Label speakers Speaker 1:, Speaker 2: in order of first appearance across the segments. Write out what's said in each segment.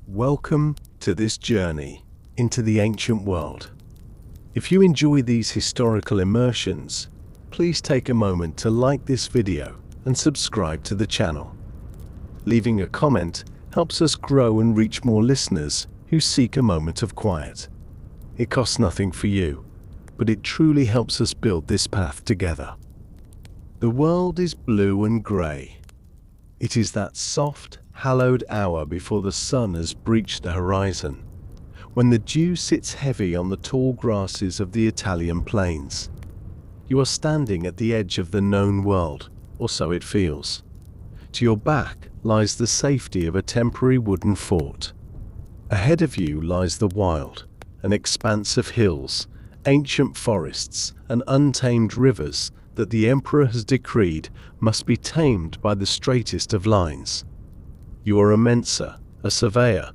Speaker 1: Welcome to this journey into the ancient world. If you enjoy these historical immersions, please take a moment to like this video and subscribe to the channel. Leaving a comment helps us grow and reach more listeners who seek a moment of quiet. It costs nothing for you, but it truly helps us build this path together. The world is blue and grey. It is that soft, hallowed hour before the sun has breached the horizon, when the dew sits heavy on the tall grasses of the Italian plains. You are standing at the edge of the known world, or so it feels. To your back lies the safety of a temporary wooden fort. Ahead of you lies the wild, an expanse of hills, ancient forests, and untamed rivers that the Emperor has decreed must be tamed by the straightest of lines. You are a mentor, a surveyor,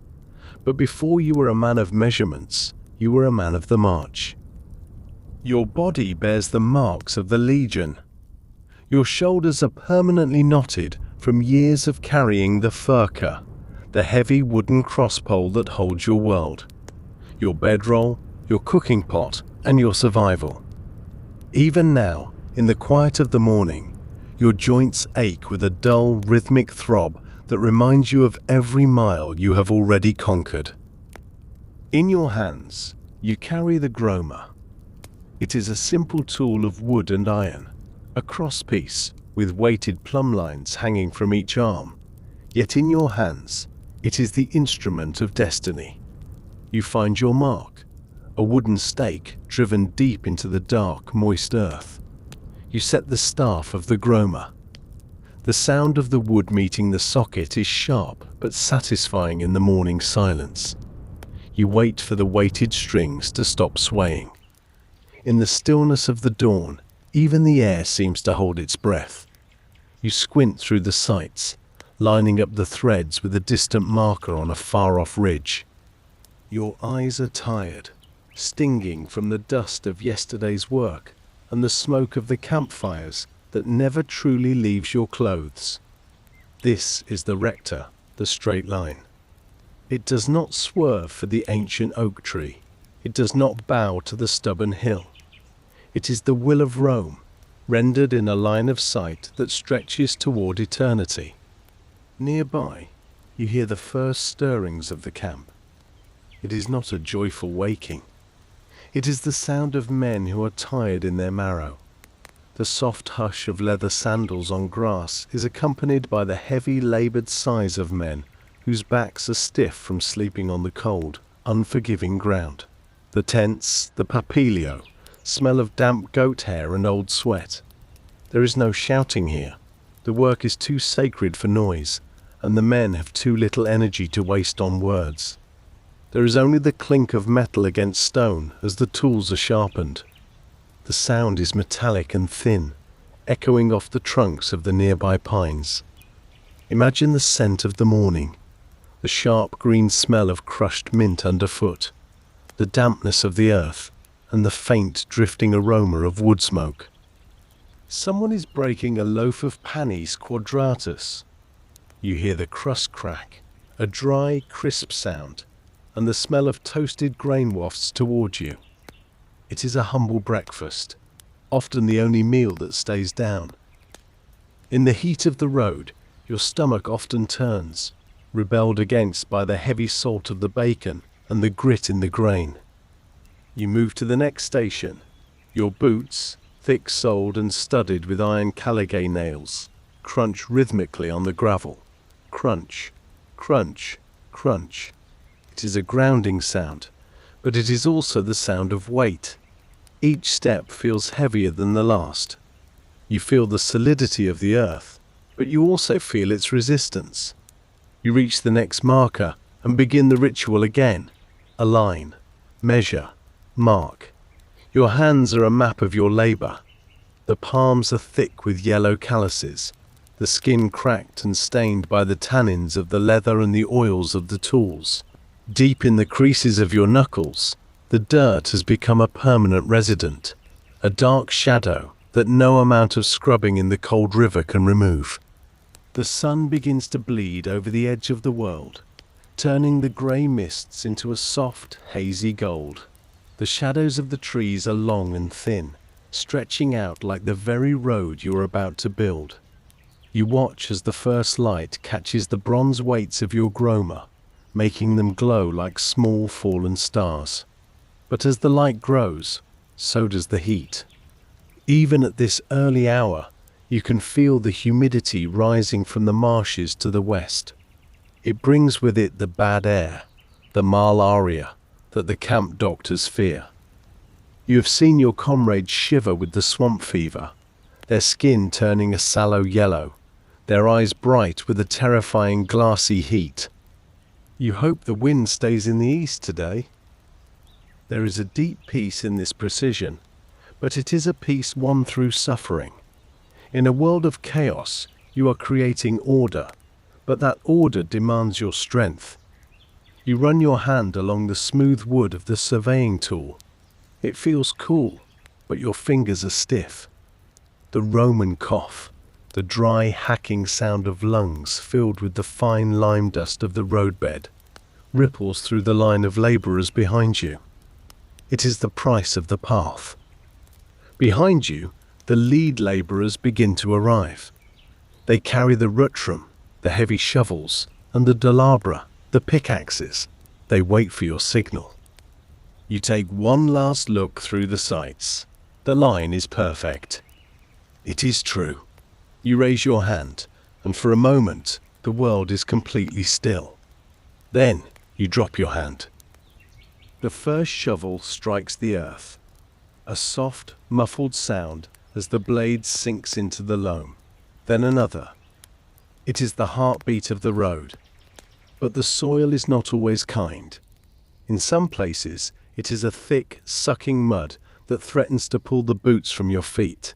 Speaker 1: but before you were a man of measurements, you were a man of the march. Your body bears the marks of the legion. Your shoulders are permanently knotted from years of carrying the furka, the heavy wooden crosspole that holds your world, your bedroll, your cooking pot, and your survival. Even now, in the quiet of the morning, your joints ache with a dull, rhythmic throb that reminds you of every mile you have already conquered. In your hands, you carry the groma. It is a simple tool of wood and iron, a crosspiece with weighted plumb lines hanging from each arm. Yet in your hands, it is the instrument of destiny. You find your mark, a wooden stake driven deep into the dark, moist earth. You set the staff of the groma. The sound of the wood meeting the socket is sharp but satisfying in the morning silence. You wait for the weighted strings to stop swaying. In the stillness of the dawn, even the air seems to hold its breath. You squint through the sights, lining up the threads with a distant marker on a far-off ridge. Your eyes are tired, stinging from the dust of yesterday's work and the smoke of the campfires that never truly leaves your clothes. This is the rector, the straight line. It does not swerve for the ancient oak tree. It does not bow to the stubborn hill. It is the will of Rome, rendered in a line of sight that stretches toward eternity. Nearby, you hear the first stirrings of the camp. It is not a joyful waking. It is the sound of men who are tired in their marrow. The soft hush of leather sandals on grass is accompanied by the heavy, labored sighs of men whose backs are stiff from sleeping on the cold, unforgiving ground. The tents, the papilio, smell of damp goat hair and old sweat. There is no shouting here. The work is too sacred for noise, and the men have too little energy to waste on words. There is only the clink of metal against stone as the tools are sharpened. The sound is metallic and thin, echoing off the trunks of the nearby pines. Imagine the scent of the morning, the sharp green smell of crushed mint underfoot, the dampness of the earth, and the faint drifting aroma of wood smoke. Someone is breaking a loaf of panis quadratus. You hear the crust crack, a dry, crisp sound, and the smell of toasted grain wafts toward you. It is a humble breakfast, often the only meal that stays down. In the heat of the road, your stomach often turns, rebelled against by the heavy salt of the bacon and the grit in the grain. You move to the next station. Your boots, thick-soled and studded with iron caligay nails, crunch rhythmically on the gravel. Crunch, crunch, crunch. It is a grounding sound, but it is also the sound of weight. Each step feels heavier than the last. You feel the solidity of the earth, but you also feel its resistance. You reach the next marker and begin the ritual again. Align, measure, mark. Your hands are a map of your labor. The palms are thick with yellow calluses, the skin cracked and stained by the tannins of the leather and the oils of the tools. Deep in the creases of your knuckles, the dirt has become a permanent resident, a dark shadow that no amount of scrubbing in the cold river can remove. The sun begins to bleed over the edge of the world, turning the grey mists into a soft, hazy gold. The shadows of the trees are long and thin, stretching out like the very road you are about to build. You watch as the first light catches the bronze weights of your groma, making them glow like small fallen stars. But as the light grows, so does the heat. Even at this early hour, you can feel the humidity rising from the marshes to the west. It brings with it the bad air, the malaria that the camp doctors fear. You have seen your comrades shiver with the swamp fever, their skin turning a sallow yellow, their eyes bright with a terrifying glassy heat. You hope the wind stays in the east today. There is a deep peace in this precision, but it is a peace won through suffering. In a world of chaos, you are creating order, but that order demands your strength. You run your hand along the smooth wood of the surveying tool. It feels cool, but your fingers are stiff. The Roman cough, the dry, hacking sound of lungs filled with the fine lime dust of the roadbed, ripples through the line of laborers behind you. It is the price of the path. Behind you, the lead laborers begin to arrive. They carry the rutrum, the heavy shovels, and the dalabra, the pickaxes. They wait for your signal. You take one last look through the sights. The line is perfect. It is true. You raise your hand, and for a moment, the world is completely still. Then, you drop your hand. The first shovel strikes the earth. A soft, muffled sound as the blade sinks into the loam. Then another. It is the heartbeat of the road. But the soil is not always kind. In some places, it is a thick, sucking mud that threatens to pull the boots from your feet.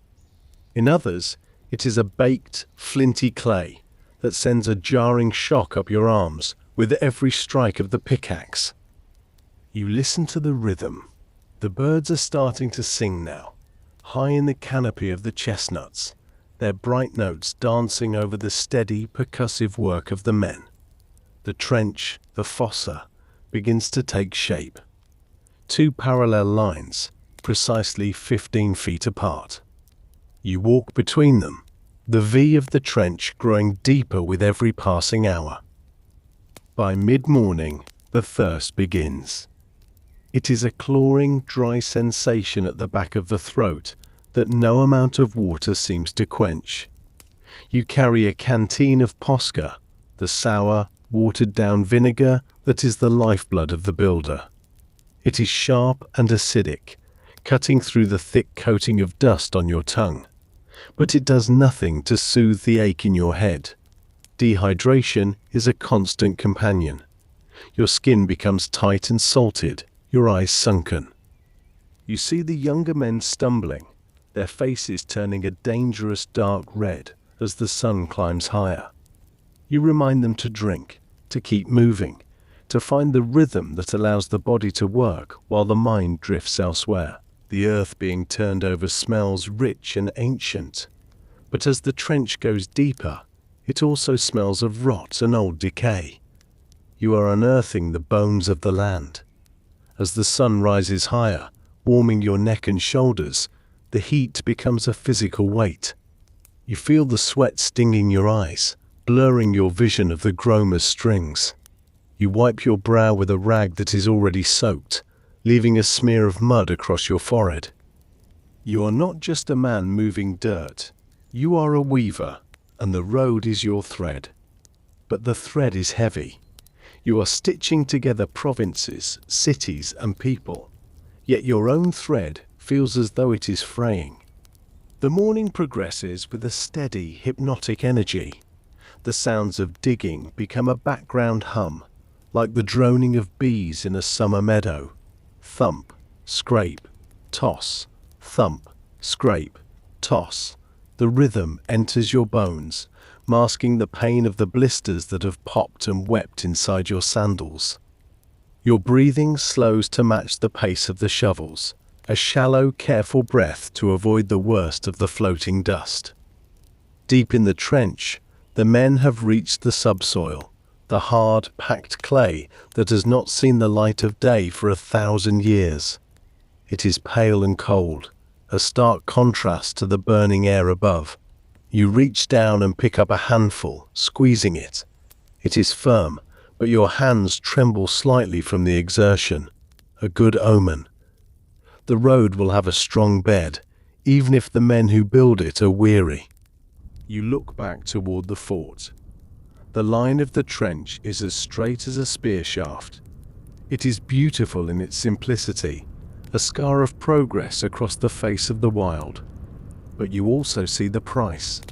Speaker 1: In others, it is a baked, flinty clay that sends a jarring shock up your arms with every strike of the pickaxe. You listen to the rhythm. The birds are starting to sing now, high in the canopy of the chestnuts, their bright notes dancing over the steady, percussive work of the men. The trench, the fossa, begins to take shape. Two parallel lines, precisely 15 feet apart. You walk between them, the V of the trench growing deeper with every passing hour. By mid-morning, the thirst begins. It is a clawing, dry sensation at the back of the throat that no amount of water seems to quench. You carry a canteen of posca, the sour, watered-down vinegar that is the lifeblood of the builder. It is sharp and acidic, cutting through the thick coating of dust on your tongue. But it does nothing to soothe the ache in your head. Dehydration is a constant companion. Your skin becomes tight and salted, your eyes sunken. You see the younger men stumbling, their faces turning a dangerous dark red as the sun climbs higher. You remind them to drink, to keep moving, to find the rhythm that allows the body to work while the mind drifts elsewhere. The earth being turned over smells rich and ancient, but as the trench goes deeper, it also smells of rot and old decay. You are unearthing the bones of the land. As the sun rises higher, warming your neck and shoulders, the heat becomes a physical weight. You feel the sweat stinging your eyes, blurring your vision of the gromer's strings. You wipe your brow with a rag that is already soaked, leaving a smear of mud across your forehead. You are not just a man moving dirt. You are a weaver, and the road is your thread. But the thread is heavy. You are stitching together provinces, cities, and people. Yet your own thread feels as though it is fraying. The morning progresses with a steady, hypnotic energy. The sounds of digging become a background hum, like the droning of bees in a summer meadow. Thump, scrape, toss, thump, scrape, toss. The rhythm enters your bones, masking the pain of the blisters that have popped and wept inside your sandals. Your breathing slows to match the pace of the shovels, a shallow, careful breath to avoid the worst of the floating dust. Deep in the trench, the men have reached the subsoil, the hard, packed clay that has not seen the light of day for 1,000 years. It is pale and cold, a stark contrast to the burning air above. You reach down and pick up a handful, squeezing it. It is firm, but your hands tremble slightly from the exertion. A good omen. The road will have a strong bed, even if the men who build it are weary. You look back toward the fort. The line of the trench is as straight as a spear shaft. It is beautiful in its simplicity, a scar of progress across the face of the wild. But you also see the price.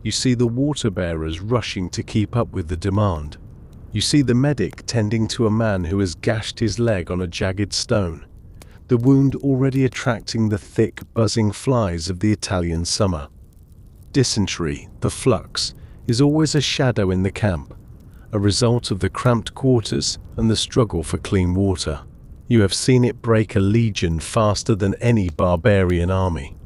Speaker 1: You see the water bearers rushing to keep up with the demand. You see the medic tending to a man who has gashed his leg on a jagged stone, the wound already attracting the thick, buzzing flies of the Italian summer. Dysentery, the flux, is always a shadow in the camp, a result of the cramped quarters and the struggle for clean water. You have seen it break a legion faster than any barbarian army.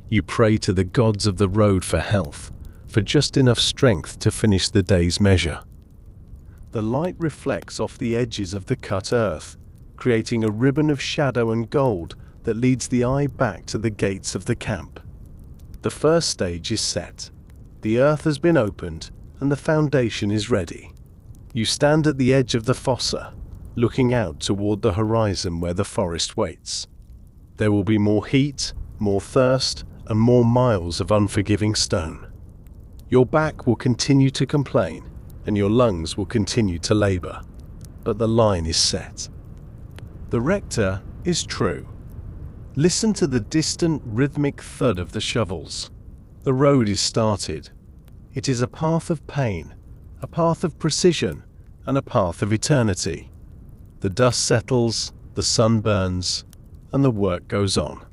Speaker 1: You pray to the gods of the road for health, for just enough strength to finish the day's measure. The light reflects off the edges of the cut earth, creating a ribbon of shadow and gold that leads the eye back to the gates of the camp. The first stage is set. The earth has been opened and the foundation is ready. You stand at the edge of the fossa, looking out toward the horizon where the forest waits. There will be more heat, more thirst, and more miles of unforgiving stone. Your back will continue to complain, and your lungs will continue to labor. But the line is set. The rector is true. Listen to the distant, rhythmic thud of the shovels. The road is started. It is a path of pain, a path of precision, and a path of eternity. The dust settles, the sun burns, and the work goes on.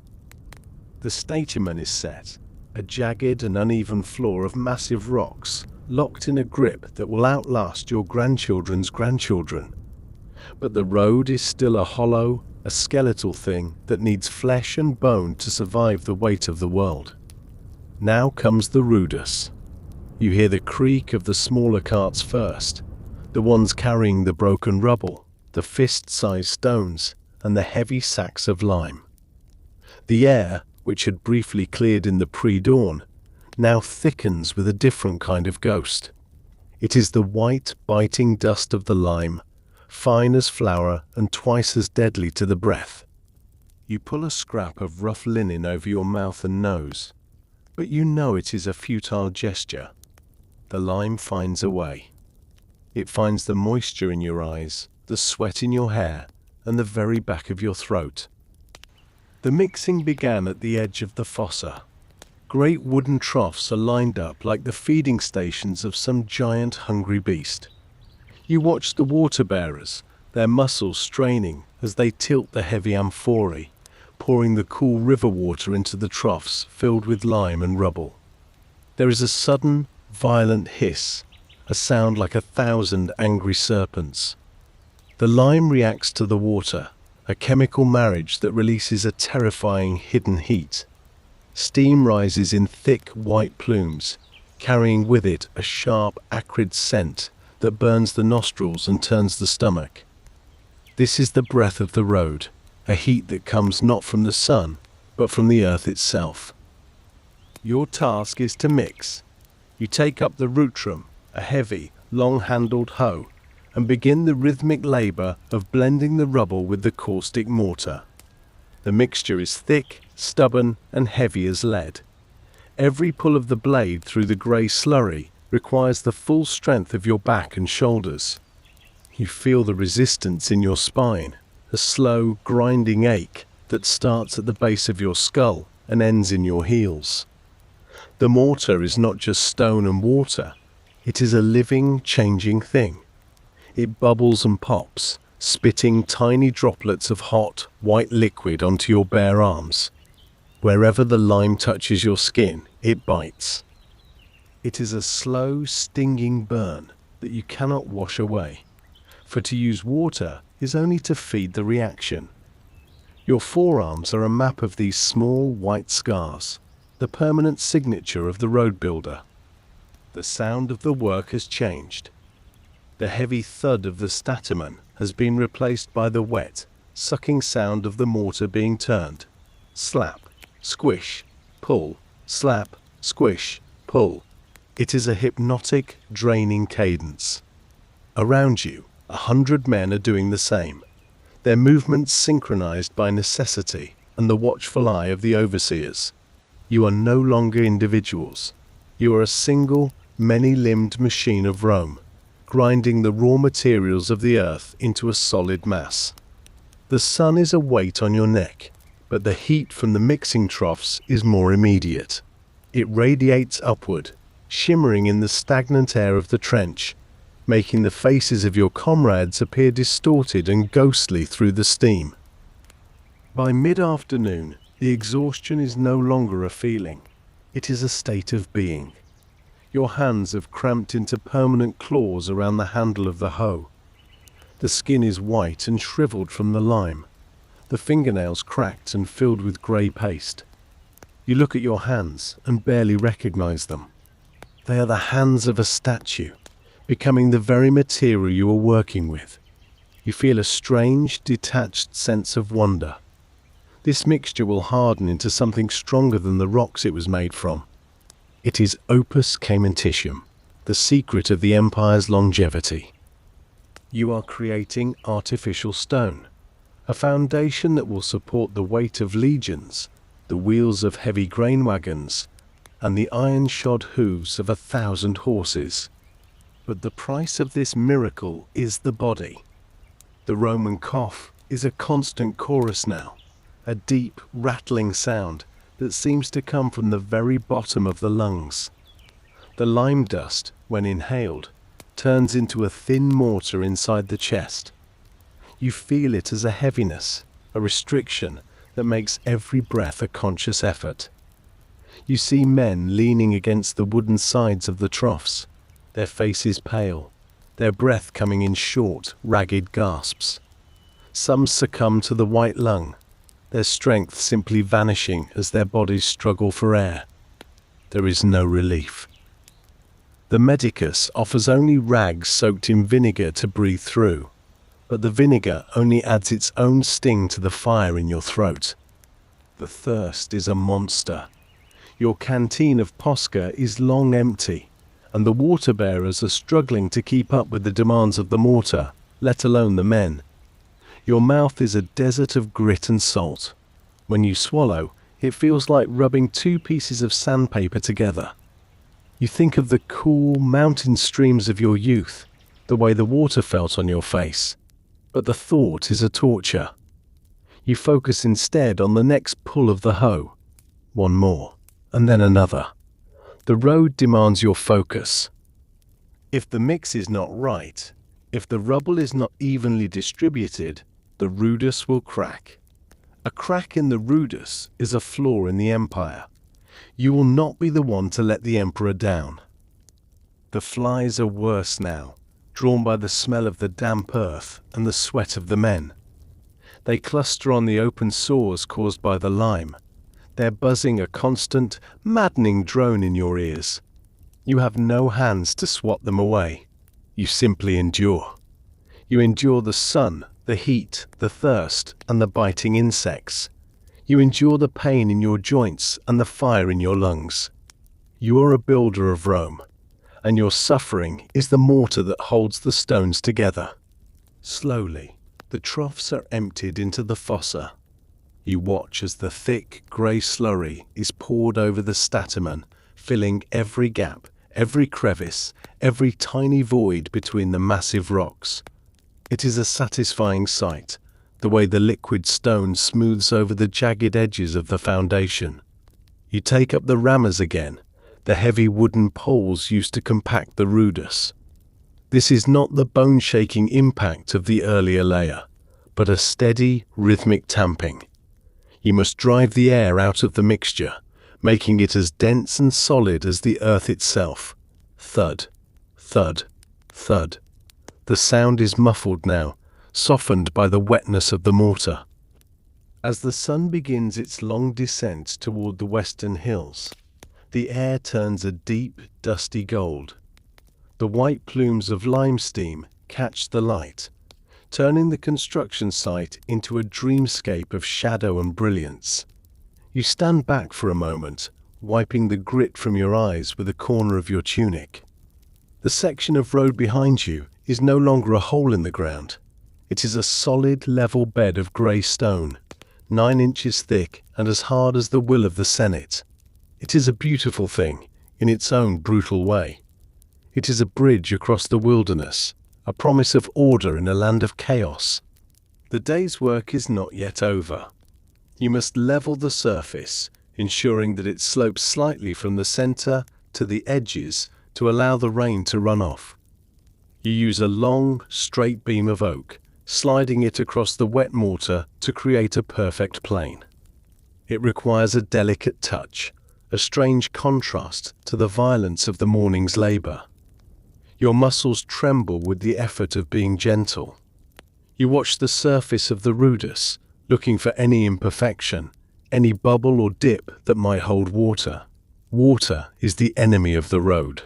Speaker 1: The statement is set, a jagged and uneven floor of massive rocks, locked in a grip that will outlast your grandchildren's grandchildren. But the road is still a hollow, a skeletal thing that needs flesh and bone to survive the weight of the world. Now comes the rudess. You hear the creak of the smaller carts first, the ones carrying the broken rubble, the fist-sized stones, and the heavy sacks of lime. The air, which had briefly cleared in the pre-dawn, now thickens with a different kind of ghost. It is the white, biting dust of the lime, fine as flour and twice as deadly to the breath. You pull a scrap of rough linen over your mouth and nose, but you know it is a futile gesture. The lime finds a way. It finds the moisture in your eyes, the sweat in your hair, and the very back of your throat. The mixing began at the edge of the fossa. Great wooden troughs are lined up like the feeding stations of some giant hungry beast. You watch the water bearers, their muscles straining as they tilt the heavy amphorae, pouring the cool river water into the troughs filled with lime and rubble. There is a sudden, violent hiss, a sound like 1,000 angry serpents. The lime reacts to the water, a chemical marriage that releases a terrifying hidden heat. Steam rises in thick white plumes, carrying with it a sharp, acrid scent that burns the nostrils and turns the stomach. This is the breath of the road, a heat that comes not from the sun, but from the earth itself. Your task is to mix. You take up the rutrum, a heavy, long-handled hoe, and begin the rhythmic labor of blending the rubble with the caustic mortar. The mixture is thick, stubborn, and heavy as lead. Every pull of the blade through the grey slurry requires the full strength of your back and shoulders. You feel the resistance in your spine, a slow, grinding ache that starts at the base of your skull and ends in your heels. The mortar is not just stone and water, it is a living, changing thing. It bubbles and pops, spitting tiny droplets of hot, white liquid onto your bare arms. Wherever the lime touches your skin, it bites. It is a slow, stinging burn that you cannot wash away, for to use water is only to feed the reaction. Your forearms are a map of these small, white scars, the permanent signature of the road builder. The sound of the work has changed. The heavy thud of the stamen has been replaced by the wet, sucking sound of the mortar being turned. Slap, squish, pull, slap, squish, pull. It is a hypnotic, draining cadence. Around you, 100 men are doing the same, their movements synchronized by necessity and the watchful eye of the overseers. You are no longer individuals. You are a single, many-limbed machine of Rome, grinding the raw materials of the earth into a solid mass. The sun is a weight on your neck, but the heat from the mixing troughs is more immediate. It radiates upward, shimmering in the stagnant air of the trench, making the faces of your comrades appear distorted and ghostly through the steam. By mid-afternoon, the exhaustion is no longer a feeling. It is a state of being. Your hands have cramped into permanent claws around the handle of the hoe. The skin is white and shriveled from the lime, the fingernails cracked and filled with grey paste. You look at your hands and barely recognize them. They are the hands of a statue, becoming the very material you are working with. You feel a strange, detached sense of wonder. This mixture will harden into something stronger than the rocks it was made from. It is opus caementitium, the secret of the empire's longevity. You are creating artificial stone, a foundation that will support the weight of legions, the wheels of heavy grain wagons, and the iron-shod hooves of 1,000 horses. But the price of this miracle is the body. The Roman cough is a constant chorus now, a deep, rattling sound that seems to come from the very bottom of the lungs. The lime dust, when inhaled, turns into a thin mortar inside the chest. You feel it as a heaviness, a restriction that makes every breath a conscious effort. You see men leaning against the wooden sides of the troughs, their faces pale, their breath coming in short, ragged gasps. Some succumb to the white lung, their strength simply vanishing as their bodies struggle for air. There is no relief. The medicus offers only rags soaked in vinegar to breathe through, but the vinegar only adds its own sting to the fire in your throat. The thirst is a monster. Your canteen of Posca is long empty, and the water bearers are struggling to keep up with the demands of the mortar, let alone the men. Your mouth is a desert of grit and salt. When you swallow, it feels like rubbing two pieces of sandpaper together. You think of the cool mountain streams of your youth, the way the water felt on your face. But the thought is a torture. You focus instead on the next pull of the hoe. One more, and then another. The road demands your focus. If the mix is not right, if the rubble is not evenly distributed, the rudus will crack. A crack in the rudus is a flaw in the empire. You will not be the one to let the emperor down. The flies are worse now, drawn by the smell of the damp earth and the sweat of the men. They cluster on the open sores caused by the lime, their buzzing a constant, maddening drone in your ears. You have no hands to swat them away. You simply endure. You endure the sun, the heat, the thirst, and the biting insects. You endure the pain in your joints and the fire in your lungs. You are a builder of Rome, and your suffering is the mortar that holds the stones together. Slowly, the troughs are emptied into the fossa. You watch as the thick, grey slurry is poured over the stamen, filling every gap, every crevice, every tiny void between the massive rocks. It is a satisfying sight, the way the liquid stone smooths over the jagged edges of the foundation. You take up the rammers again, the heavy wooden poles used to compact the rudus. This is not the bone-shaking impact of the earlier layer, but a steady, rhythmic tamping. You must drive the air out of the mixture, making it as dense and solid as the earth itself. Thud, thud, thud. The sound is muffled now, softened by the wetness of the mortar. As the sun begins its long descent toward the western hills, the air turns a deep, dusty gold. The white plumes of lime steam catch the light, turning the construction site into a dreamscape of shadow and brilliance. You stand back for a moment, wiping the grit from your eyes with a corner of your tunic. The section of road behind you is no longer a hole in the ground. It is a solid, level bed of grey stone, 9 inches thick and as hard as the will of the Senate. It is a beautiful thing, in its own brutal way. It is a bridge across the wilderness, a promise of order in a land of chaos. The day's work is not yet over. You must level the surface, ensuring that it slopes slightly from the center to the edges to allow the rain to run off. You use a long, straight beam of oak, sliding it across the wet mortar to create a perfect plane. It requires a delicate touch, a strange contrast to the violence of the morning's labor. Your muscles tremble with the effort of being gentle. You watch the surface of the rudus, looking for any imperfection, any bubble or dip that might hold water. Water is the enemy of the road.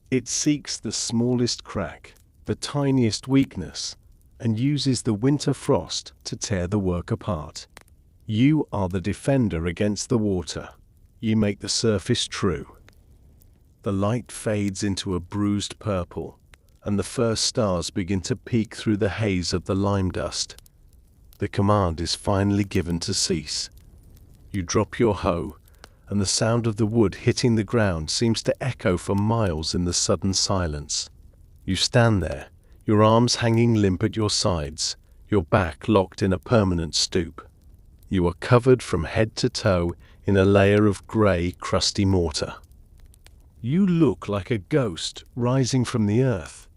Speaker 1: It seeks the smallest crack, the tiniest weakness, and uses the winter frost to tear the work apart. You are the defender against the water. You make the surface true. The light fades into a bruised purple, and the first stars begin to peek through the haze of the lime dust. The command is finally given to cease. You drop your hoe, and the sound of the wood hitting the ground seems to echo for miles in the sudden silence. You stand there, your arms hanging limp at your sides, your back locked in a permanent stoop. You are covered from head to toe in a layer of grey, crusty mortar. You look like a ghost rising from the earth.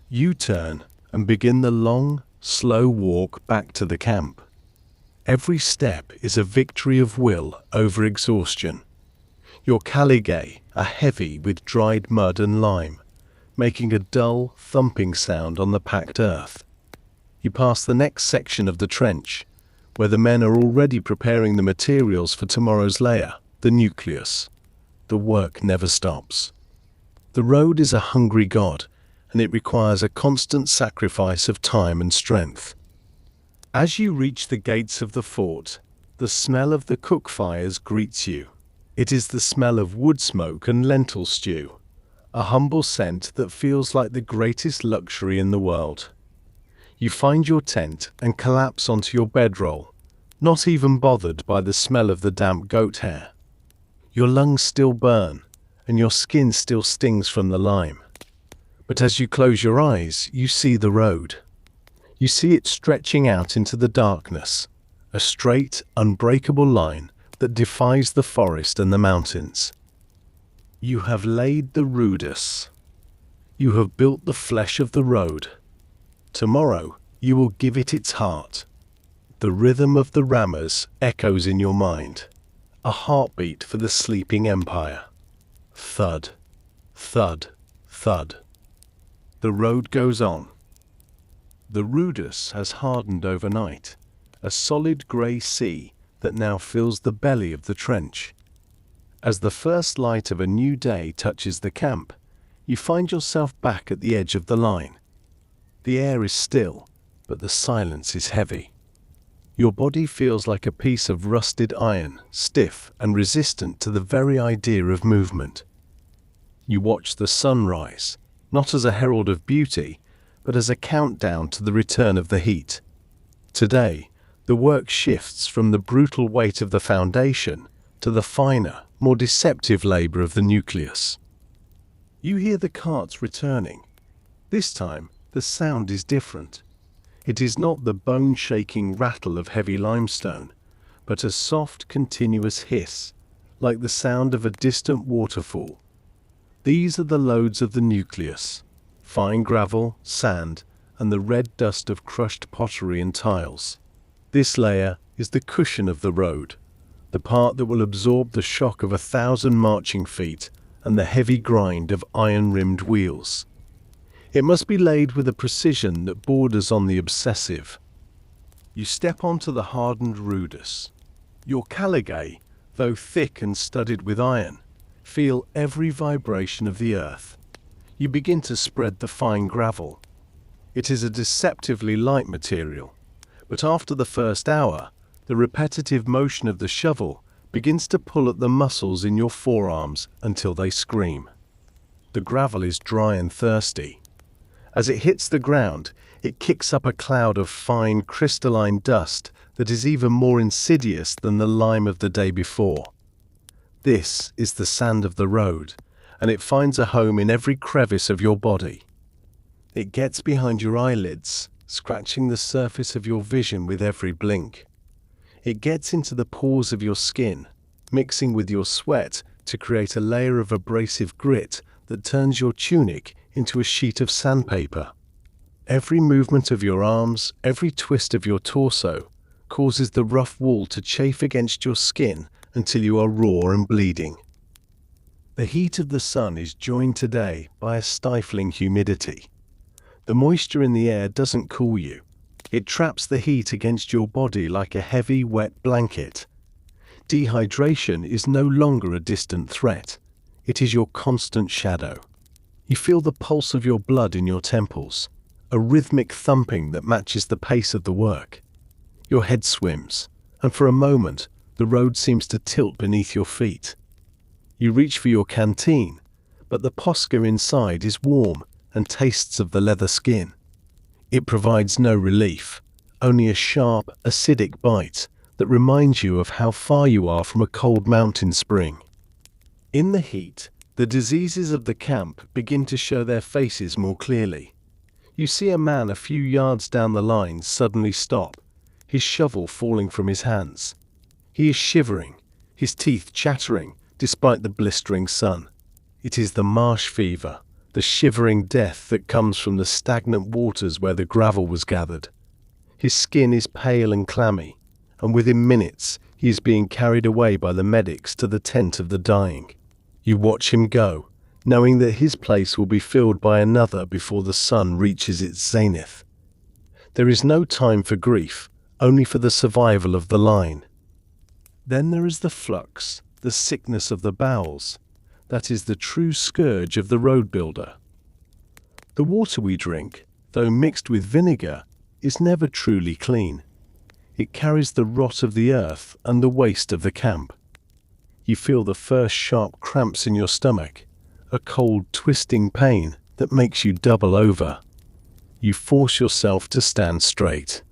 Speaker 1: You turn and begin the long, slow walk back to the camp. Every step is a victory of will over exhaustion. Your caligae are heavy with dried mud and lime, making a dull, thumping sound on the packed earth. You pass the next section of the trench, where the men are already preparing the materials for tomorrow's layer, the nucleus. The work never stops. The road is a hungry god, and it requires a constant sacrifice of time and strength. As you reach the gates of the fort, the smell of the cook fires greets you. It is the smell of wood smoke and lentil stew, a humble scent that feels like the greatest luxury in the world. You find your tent and collapse onto your bedroll, not even bothered by the smell of the damp goat hair. Your lungs still burn, and your skin still stings from the lime. But as you close your eyes, you see the road. You see it stretching out into the darkness, a straight, unbreakable line that defies the forest and the mountains. You have laid the rudus. You have built the flesh of the road. Tomorrow you will give it its heart. The rhythm of the rammers echoes in your mind, a heartbeat for the sleeping empire. Thud, thud, thud. The road goes on. The rudus has hardened overnight, a solid grey sea that now fills the belly of the trench. As the first light of a new day touches the camp, you find yourself back at the edge of the line. The air is still, but the silence is heavy. Your body feels like a piece of rusted iron, stiff and resistant to the very idea of movement. You watch the sun rise, not as a herald of beauty, but as a countdown to the return of the heat. Today, the work shifts from the brutal weight of the foundation to the finer, more deceptive labor of the nucleus. You hear the carts returning. This time, the sound is different. It is not the bone-shaking rattle of heavy limestone, but a soft, continuous hiss, like the sound of a distant waterfall. These are the loads of the nucleus: fine gravel, sand, and the red dust of crushed pottery and tiles. This layer is the cushion of the road, the part that will absorb the shock of 1,000 marching feet and the heavy grind of iron-rimmed wheels. It must be laid with a precision that borders on the obsessive. You step onto the hardened rudus. Your caligae, though thick and studded with iron, feel every vibration of the earth. You begin to spread the fine gravel, It is a deceptively light material, but after the first hour, the repetitive motion of the shovel begins to pull at the muscles in your forearms until they scream. The gravel is dry and thirsty. As it hits the ground, it kicks up a cloud of fine crystalline dust that is even more insidious than the lime of the day before. This is the sand of the road, and it finds a home in every crevice of your body. It gets behind your eyelids, scratching the surface of your vision with every blink. It gets into the pores of your skin, mixing with your sweat to create a layer of abrasive grit that turns your tunic into a sheet of sandpaper. Every movement of your arms, every twist of your torso, causes the rough wool to chafe against your skin until you are raw and bleeding. The heat of the sun is joined today by a stifling humidity. The moisture in the air doesn't cool you. It traps the heat against your body like a heavy, wet blanket. Dehydration is no longer a distant threat. It is your constant shadow. You feel the pulse of your blood in your temples, a rhythmic thumping that matches the pace of the work. Your head swims, and for a moment, the road seems to tilt beneath your feet. You reach for your canteen, but the posca inside is warm and tastes of the leather skin. It provides no relief, only a sharp, acidic bite that reminds you of how far you are from a cold mountain spring. In the heat, the diseases of the camp begin to show their faces more clearly. You see a man a few yards down the line suddenly stop, his shovel falling from his hands. He is shivering, his teeth chattering despite the blistering sun. It is the marsh fever, the shivering death that comes from the stagnant waters where the gravel was gathered. His skin is pale and clammy, and within minutes he is being carried away by the medics to the tent of the dying. You watch him go, knowing that his place will be filled by another before the sun reaches its zenith. There is no time for grief, only for the survival of the line. Then there is the flux, the sickness of the bowels. That is the true scourge of the road builder. The water we drink, though mixed with vinegar, is never truly clean. It carries the rot of the earth and the waste of the camp. You feel the first sharp cramps in your stomach, a cold, twisting pain that makes you double over. You force yourself to stand straight.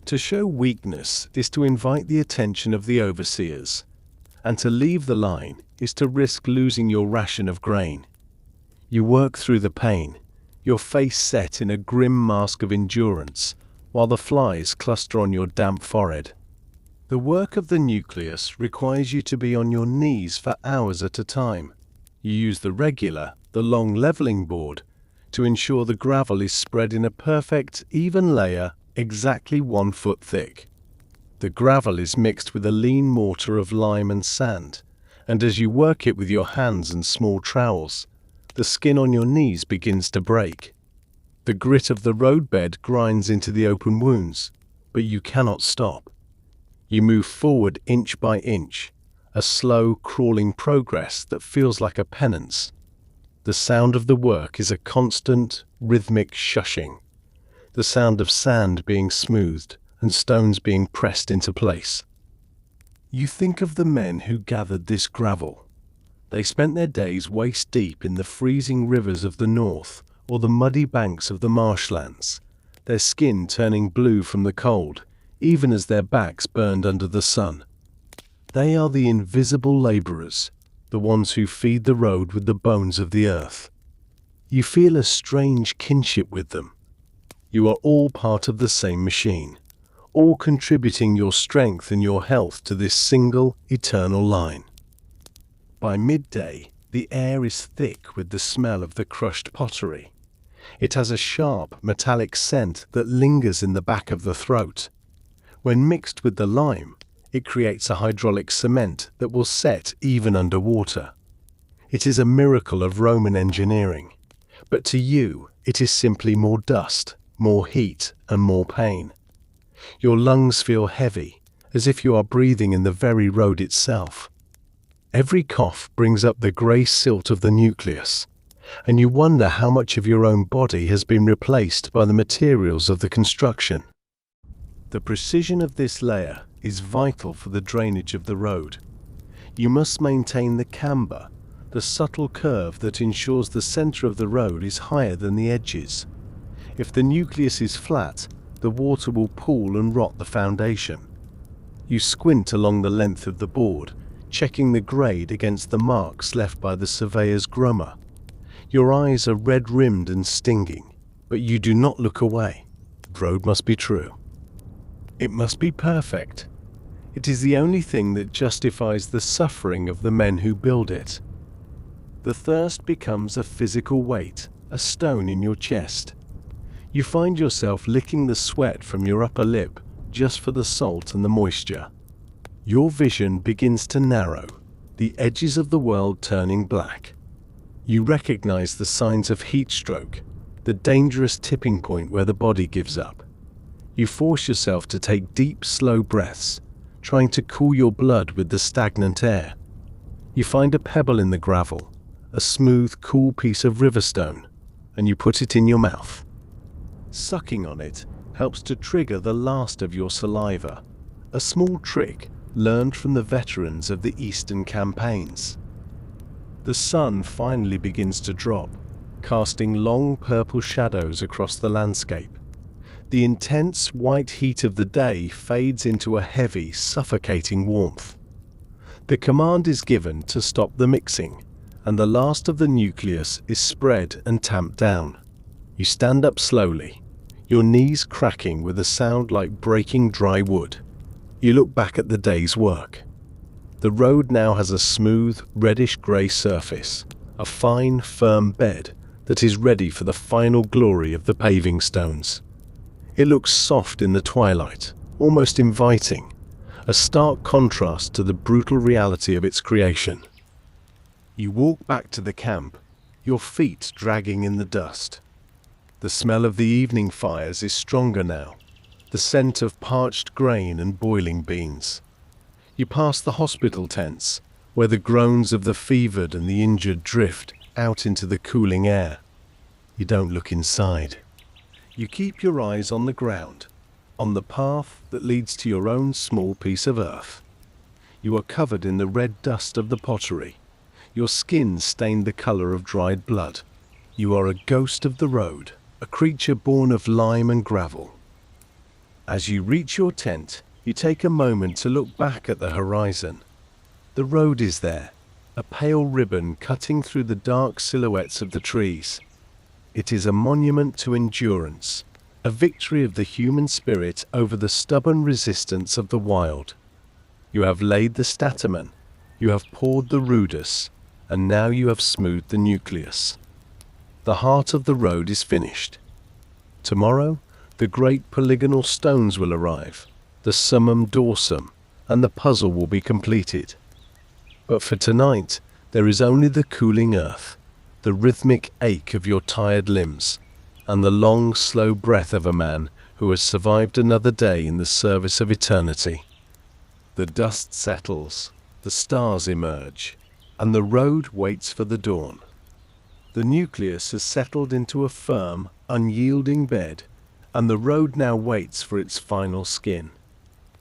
Speaker 1: To show weakness is to invite the attention of the overseers, and to leave the line is to risk losing your ration of grain. You work through the pain, your face set in a grim mask of endurance, while the flies cluster on your damp forehead. The work of the nucleus requires you to be on your knees for hours at a time. You use the long leveling board to ensure the gravel is spread in a perfect, even layer, exactly 1 foot thick. The gravel is mixed with a lean mortar of lime and sand, and as you work it with your hands and small trowels, the skin on your knees begins to break. The grit of the roadbed grinds into the open wounds, but you cannot stop. You move forward inch by inch, a slow, crawling progress that feels like a penance. The sound of the work is a constant, rhythmic shushing, the sound of sand being smoothed and stones being pressed into place. You think of the men who gathered this gravel. They spent their days waist deep in the freezing rivers of the north or the muddy banks of the marshlands, their skin turning blue from the cold, even as their backs burned under the sun. They are the invisible laborers, the ones who feed the road with the bones of the earth. You feel a strange kinship with them. You are all part of the same machine, all contributing your strength and your health to this single, eternal line. By midday, the air is thick with the smell of the crushed pottery. It has a sharp, metallic scent that lingers in the back of the throat. When mixed with the lime, it creates a hydraulic cement that will set even underwater. It is a miracle of Roman engineering, but to you, it is simply more dust, more heat, and more pain. Your lungs feel heavy, as if you are breathing in the very road itself. Every cough brings up the grey silt of the nucleus, and you wonder how much of your own body has been replaced by the materials of the construction. The precision of this layer is vital for the drainage of the road. You must maintain the camber, the subtle curve that ensures the center of the road is higher than the edges. If the nucleus is flat, the water will pool and rot the foundation. You squint along the length of the board, checking the grade against the marks left by the surveyor's grummer. Your eyes are red-rimmed and stinging, but you do not look away. The road must be true. It must be perfect. It is the only thing that justifies the suffering of the men who build it. The thirst becomes a physical weight, a stone in your chest. You find yourself licking the sweat from your upper lip just for the salt and the moisture. Your vision begins to narrow, the edges of the world turning black. You recognize the signs of heat stroke, the dangerous tipping point where the body gives up. You force yourself to take deep, slow breaths, trying to cool your blood with the stagnant air. You find a pebble in the gravel, a smooth, cool piece of riverstone, and you put it in your mouth. Sucking on it helps to trigger the last of your saliva, a small trick learned from the veterans of the Eastern campaigns. The sun finally begins to drop, casting long purple shadows across the landscape. The intense white heat of the day fades into a heavy, suffocating warmth. The command is given to stop the mixing, and the last of the nucleus is spread and tamped down. You stand up slowly, your knees cracking with a sound like breaking dry wood. You look back at the day's work. The road now has a smooth, reddish-grey surface, a fine, firm bed that is ready for the final glory of the paving stones. It looks soft in the twilight, almost inviting, a stark contrast to the brutal reality of its creation. You walk back to the camp, your feet dragging in the dust. The smell of the evening fires is stronger now, the scent of parched grain and boiling beans. You pass the hospital tents, where the groans of the fevered and the injured drift out into the cooling air. You don't look inside. You keep your eyes on the ground, on the path that leads to your own small piece of earth. You are covered in the red dust of the pottery, your skin stained the color of dried blood. You are a ghost of the road, a creature born of lime and gravel. As you reach your tent, you take a moment to look back at the horizon. The road is there, a pale ribbon cutting through the dark silhouettes of the trees. It is a monument to endurance, a victory of the human spirit over the stubborn resistance of the wild. You have laid the statamen, you have poured the rudus, and now you have smoothed the nucleus. The heart of the road is finished. Tomorrow, the great polygonal stones will arrive, the summum dorsum, and the puzzle will be completed. But for tonight, there is only the cooling earth, the rhythmic ache of your tired limbs, and the long, slow breath of a man who has survived another day in the service of eternity. The dust settles, the stars emerge, and the road waits for the dawn. The nucleus has settled into a firm, unyielding bed, and the road now waits for its final skin.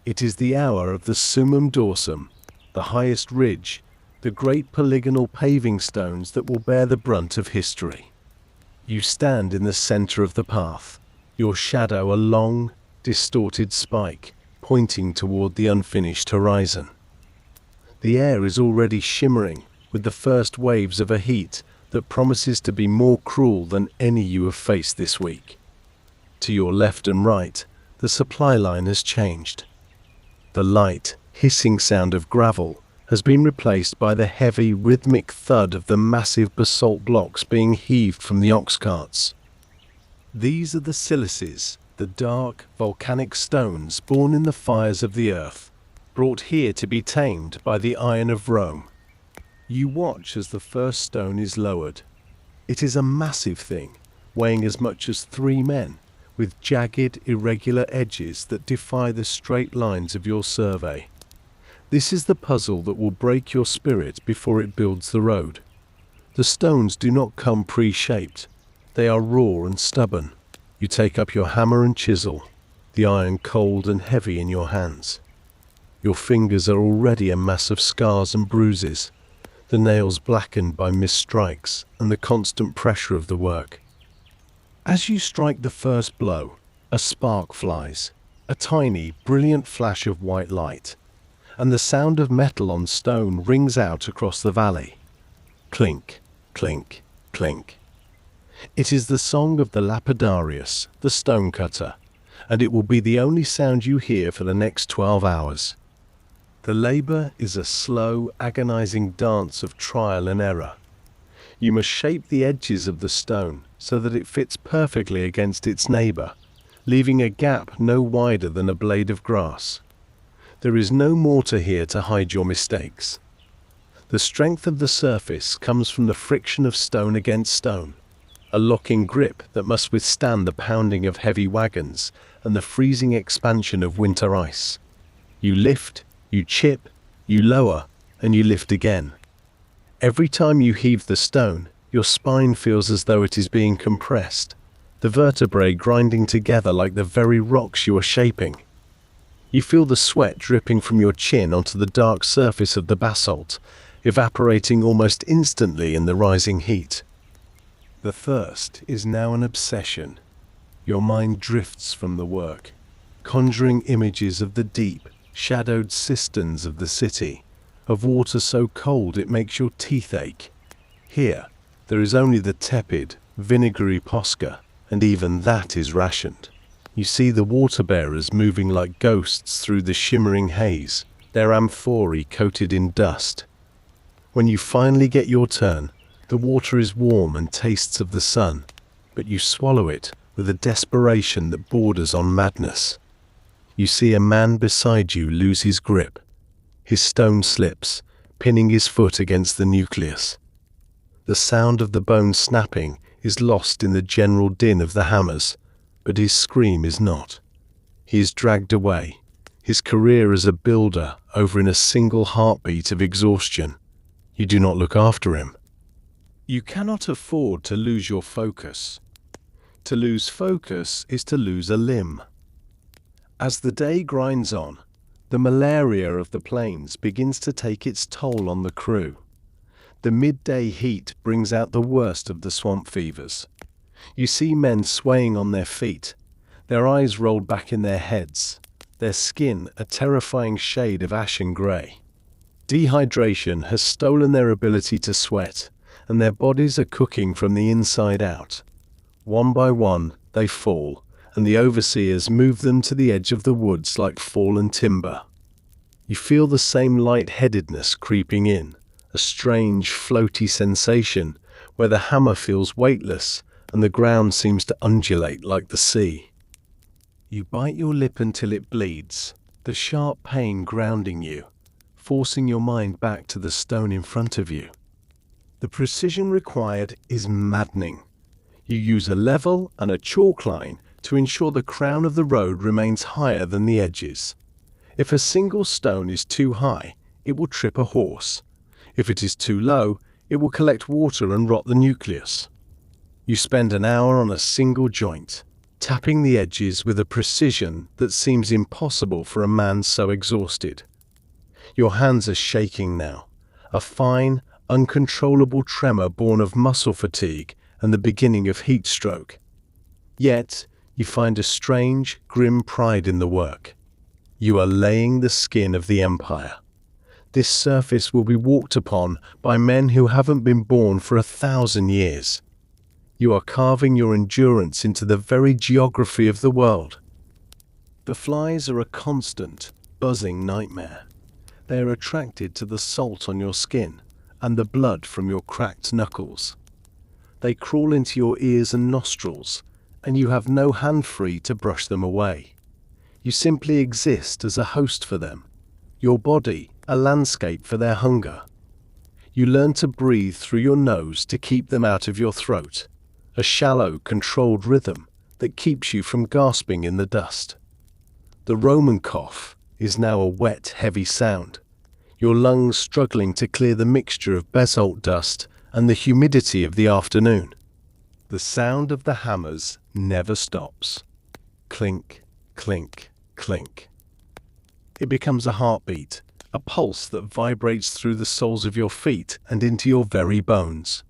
Speaker 1: It is the hour of the summum dorsum, the highest ridge, the great polygonal paving stones that will bear the brunt of history. You stand in the center of the path, your shadow a long, distorted spike, pointing toward the unfinished horizon. The air is already shimmering with the first waves of a heat that promises to be more cruel than any you have faced this week. To your left and right, the supply line has changed. The light, hissing sound of gravel has been replaced by the heavy, rhythmic thud of the massive basalt blocks being heaved from the ox carts. These are the silices, the dark, volcanic stones born in the fires of the earth, brought here to be tamed by the iron of Rome. You watch as the first stone is lowered. It is a massive thing, weighing as much as 3 men, with jagged, irregular edges that defy the straight lines of your survey. This is the puzzle that will break your spirit before it builds the road. The stones do not come pre-shaped. They are raw and stubborn. You take up your hammer and chisel, the iron cold and heavy in your hands. Your fingers are already a mass of scars and bruises, the nails blackened by missed strikes and the constant pressure of the work. As you strike the first blow, a spark flies, a tiny, brilliant flash of white light, and the sound of metal on stone rings out across the valley. Clink, clink, clink. It is the song of the lapidarius, the stonecutter, and it will be the only sound you hear for the next 12 hours. The labor is a slow, agonizing dance of trial and error. You must shape the edges of the stone so that it fits perfectly against its neighbor, leaving a gap no wider than a blade of grass. There is no mortar here to hide your mistakes. The strength of the surface comes from the friction of stone against stone, a locking grip that must withstand the pounding of heavy wagons and the freezing expansion of winter ice. You lift, you chip, you lower, and you lift again. Every time you heave the stone, your spine feels as though it is being compressed, the vertebrae grinding together like the very rocks you are shaping. You feel the sweat dripping from your chin onto the dark surface of the basalt, evaporating almost instantly in the rising heat. The thirst is now an obsession. Your mind drifts from the work, conjuring images of the deep, shadowed cisterns of the city, of water so cold it makes your teeth ache. Here, there is only the tepid, vinegary posca, and even that is rationed. You see the water-bearers moving like ghosts through the shimmering haze, their amphorae coated in dust. When you finally get your turn, the water is warm and tastes of the sun, but you swallow it with a desperation that borders on madness. You see a man beside you lose his grip. His stone slips, pinning his foot against the nucleus. The sound of the bone snapping is lost in the general din of the hammers, but his scream is not. He is dragged away, his career as a builder over in a single heartbeat of exhaustion. You do not look after him. You cannot afford to lose your focus. To lose focus is to lose a limb. As the day grinds on, the malaria of the plains begins to take its toll on the crew. The midday heat brings out the worst of the swamp fevers. You see men swaying on their feet, their eyes rolled back in their heads, their skin a terrifying shade of ashen grey. Dehydration has stolen their ability to sweat, and their bodies are cooking from the inside out. One by one, they fall, and the overseers move them to the edge of the woods like fallen timber. You feel the same lightheadedness creeping in, a strange, floaty sensation where the hammer feels weightless and the ground seems to undulate like the sea. You bite your lip until it bleeds, the sharp pain grounding you, forcing your mind back to the stone in front of you. The precision required is maddening. You use a level and a chalk line to ensure the crown of the road remains higher than the edges. If a single stone is too high, it will trip a horse. If it is too low, it will collect water and rot the nucleus. You spend an hour on a single joint, tapping the edges with a precision that seems impossible for a man so exhausted. Your hands are shaking now, a fine, uncontrollable tremor born of muscle fatigue and the beginning of heat stroke. Yet, you find a strange, grim pride in the work. You are laying the skin of the empire. This surface will be walked upon by men who haven't been born for 1,000 years. You are carving your endurance into the very geography of the world. The flies are a constant, buzzing nightmare. They are attracted to the salt on your skin and the blood from your cracked knuckles. They crawl into your ears and nostrils, and you have no hand free to brush them away. You simply exist as a host for them, your body a landscape for their hunger. You learn to breathe through your nose to keep them out of your throat, a shallow, controlled rhythm that keeps you from gasping in the dust. The Roman cough is now a wet, heavy sound, your lungs struggling to clear the mixture of basalt dust and the humidity of the afternoon. The sound of the hammers never stops. Clink, clink, clink. It becomes a heartbeat, a pulse that vibrates through the soles of your feet and into your very bones.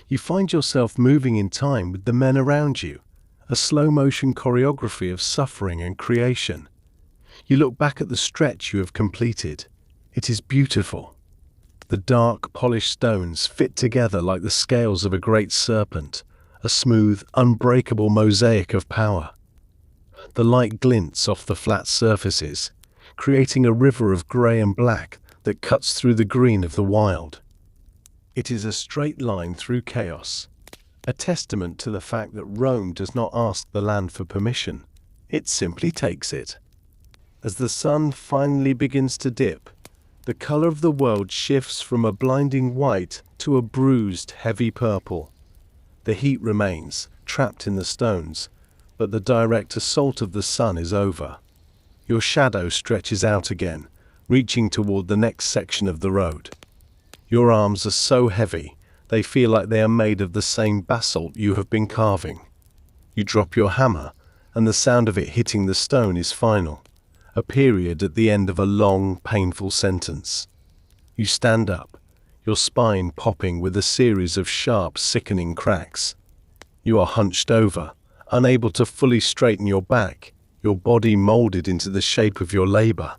Speaker 1: You find yourself moving in time with the men around you, a slow-motion choreography of suffering and creation. You look back at the stretch you have completed. It is beautiful. The dark, polished stones fit together like the scales of a great serpent, a smooth, unbreakable mosaic of power. The light glints off the flat surfaces, creating a river of grey and black that cuts through the green of the wild. It is a straight line through chaos, a testament to the fact that Rome does not ask the land for permission, it simply takes it. As the sun finally begins to dip, the color of the world shifts from a blinding white to a bruised, heavy purple. The heat remains, trapped in the stones, but the direct assault of the sun is over. Your shadow stretches out again, reaching toward the next section of the road. Your arms are so heavy, they feel like they are made of the same basalt you have been carving. You drop your hammer, and the sound of it hitting the stone is final, a period at the end of a long, painful sentence. You stand up, your spine popping with a series of sharp, sickening cracks. You are hunched over, unable to fully straighten your back, your body molded into the shape of your labor.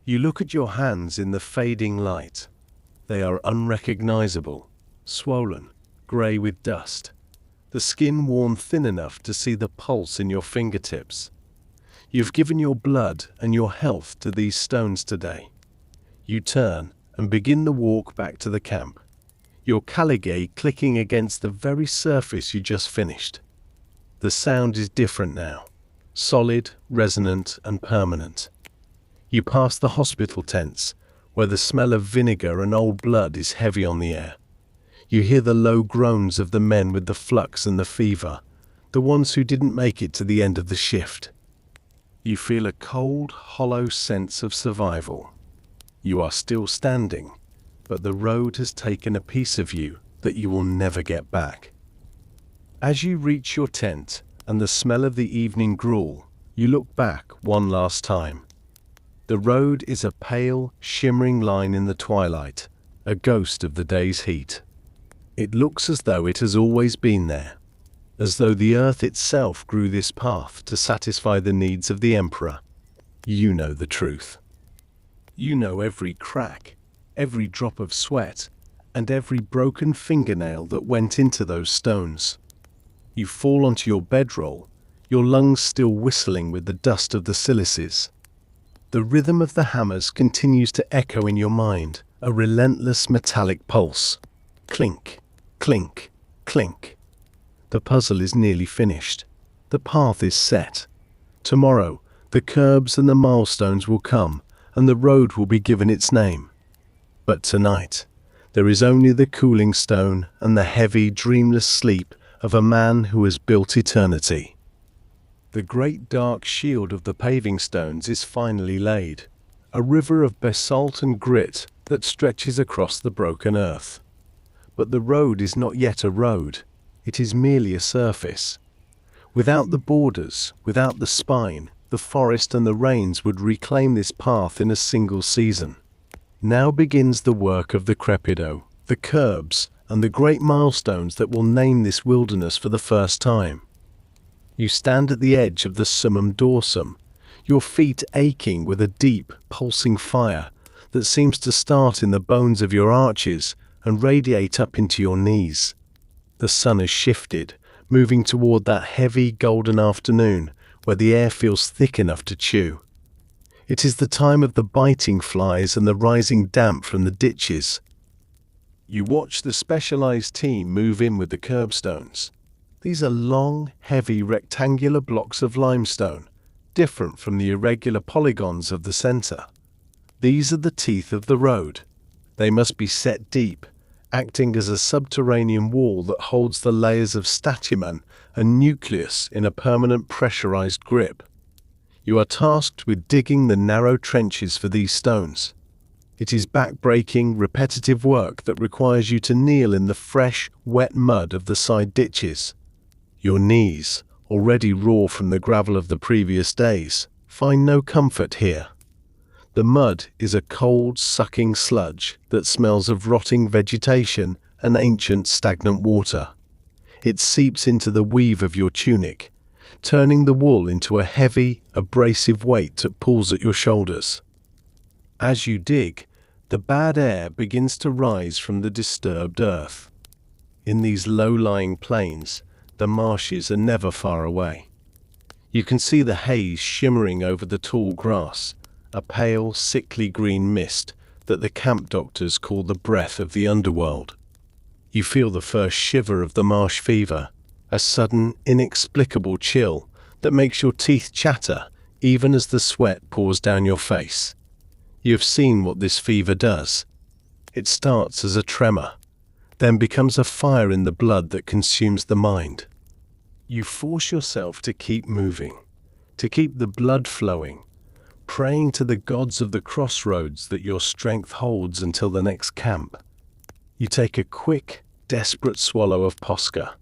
Speaker 1: You look at your hands in the fading light. They are unrecognizable, swollen, grey with dust, the skin worn thin enough to see the pulse in your fingertips. You've given your blood and your health to these stones today. You turn and begin the walk back to the camp, your caligay clicking against the very surface you just finished. The sound is different now, solid, resonant, and permanent. You pass the hospital tents, where the smell of vinegar and old blood is heavy on the air. You hear the low groans of the men with the flux and the fever, the ones who didn't make it to the end of the shift. You feel a cold, hollow sense of survival. You are still standing, but the road has taken a piece of you that you will never get back. As you reach your tent and the smell of the evening gruel, you look back one last time. The road is a pale, shimmering line in the twilight, a ghost of the day's heat. It looks as though it has always been there, as though the earth itself grew this path to satisfy the needs of the emperor. You know the truth. You know every crack, every drop of sweat, and every broken fingernail that went into those stones. You fall onto your bedroll, your lungs still whistling with the dust of the silices. The rhythm of the hammers continues to echo in your mind, a relentless metallic pulse. Clink, clink, clink. The puzzle is nearly finished. The path is set. Tomorrow, the curbs and the milestones will come, and the road will be given its name. But tonight, there is only the cooling stone and the heavy, dreamless sleep of a man who has built eternity. The great dark shield of the paving stones is finally laid, a river of basalt and grit that stretches across the broken earth. But the road is not yet a road, it is merely a surface. Without the borders, without the spine, the forest and the rains would reclaim this path in a single season. Now begins the work of the crepido, the curbs, and the great milestones that will name this wilderness for the first time. You stand at the edge of the summum dorsum, your feet aching with a deep, pulsing fire that seems to start in the bones of your arches and radiate up into your knees. The sun has shifted, moving toward that heavy, golden afternoon where the air feels thick enough to chew. It is the time of the biting flies and the rising damp from the ditches. You watch the specialized team move in with the curbstones. These are long, heavy, rectangular blocks of limestone, different from the irregular polygons of the center. These are the teeth of the road. They must be set deep, acting as a subterranean wall that holds the layers of statumen and nucleus in a permanent pressurized grip. You are tasked with digging the narrow trenches for these stones. It is back-breaking, repetitive work that requires you to kneel in the fresh, wet mud of the side ditches. Your knees, already raw from the gravel of the previous days, find no comfort here. The mud is a cold, sucking sludge that smells of rotting vegetation and ancient stagnant water. It seeps into the weave of your tunic, turning the wool into a heavy, abrasive weight that pulls at your shoulders. As you dig, the bad air begins to rise from the disturbed earth. In these low-lying plains, the marshes are never far away. You can see the haze shimmering over the tall grass, a pale, sickly green mist that the camp doctors call the breath of the underworld. You feel the first shiver of the marsh fever, a sudden, inexplicable chill that makes your teeth chatter even as the sweat pours down your face. You have seen what this fever does. It starts as a tremor, then becomes a fire in the blood that consumes the mind. You force yourself to keep moving, to keep the blood flowing, praying to the gods of the crossroads that your strength holds until the next camp. You take a quick, desperate swallow of Posca.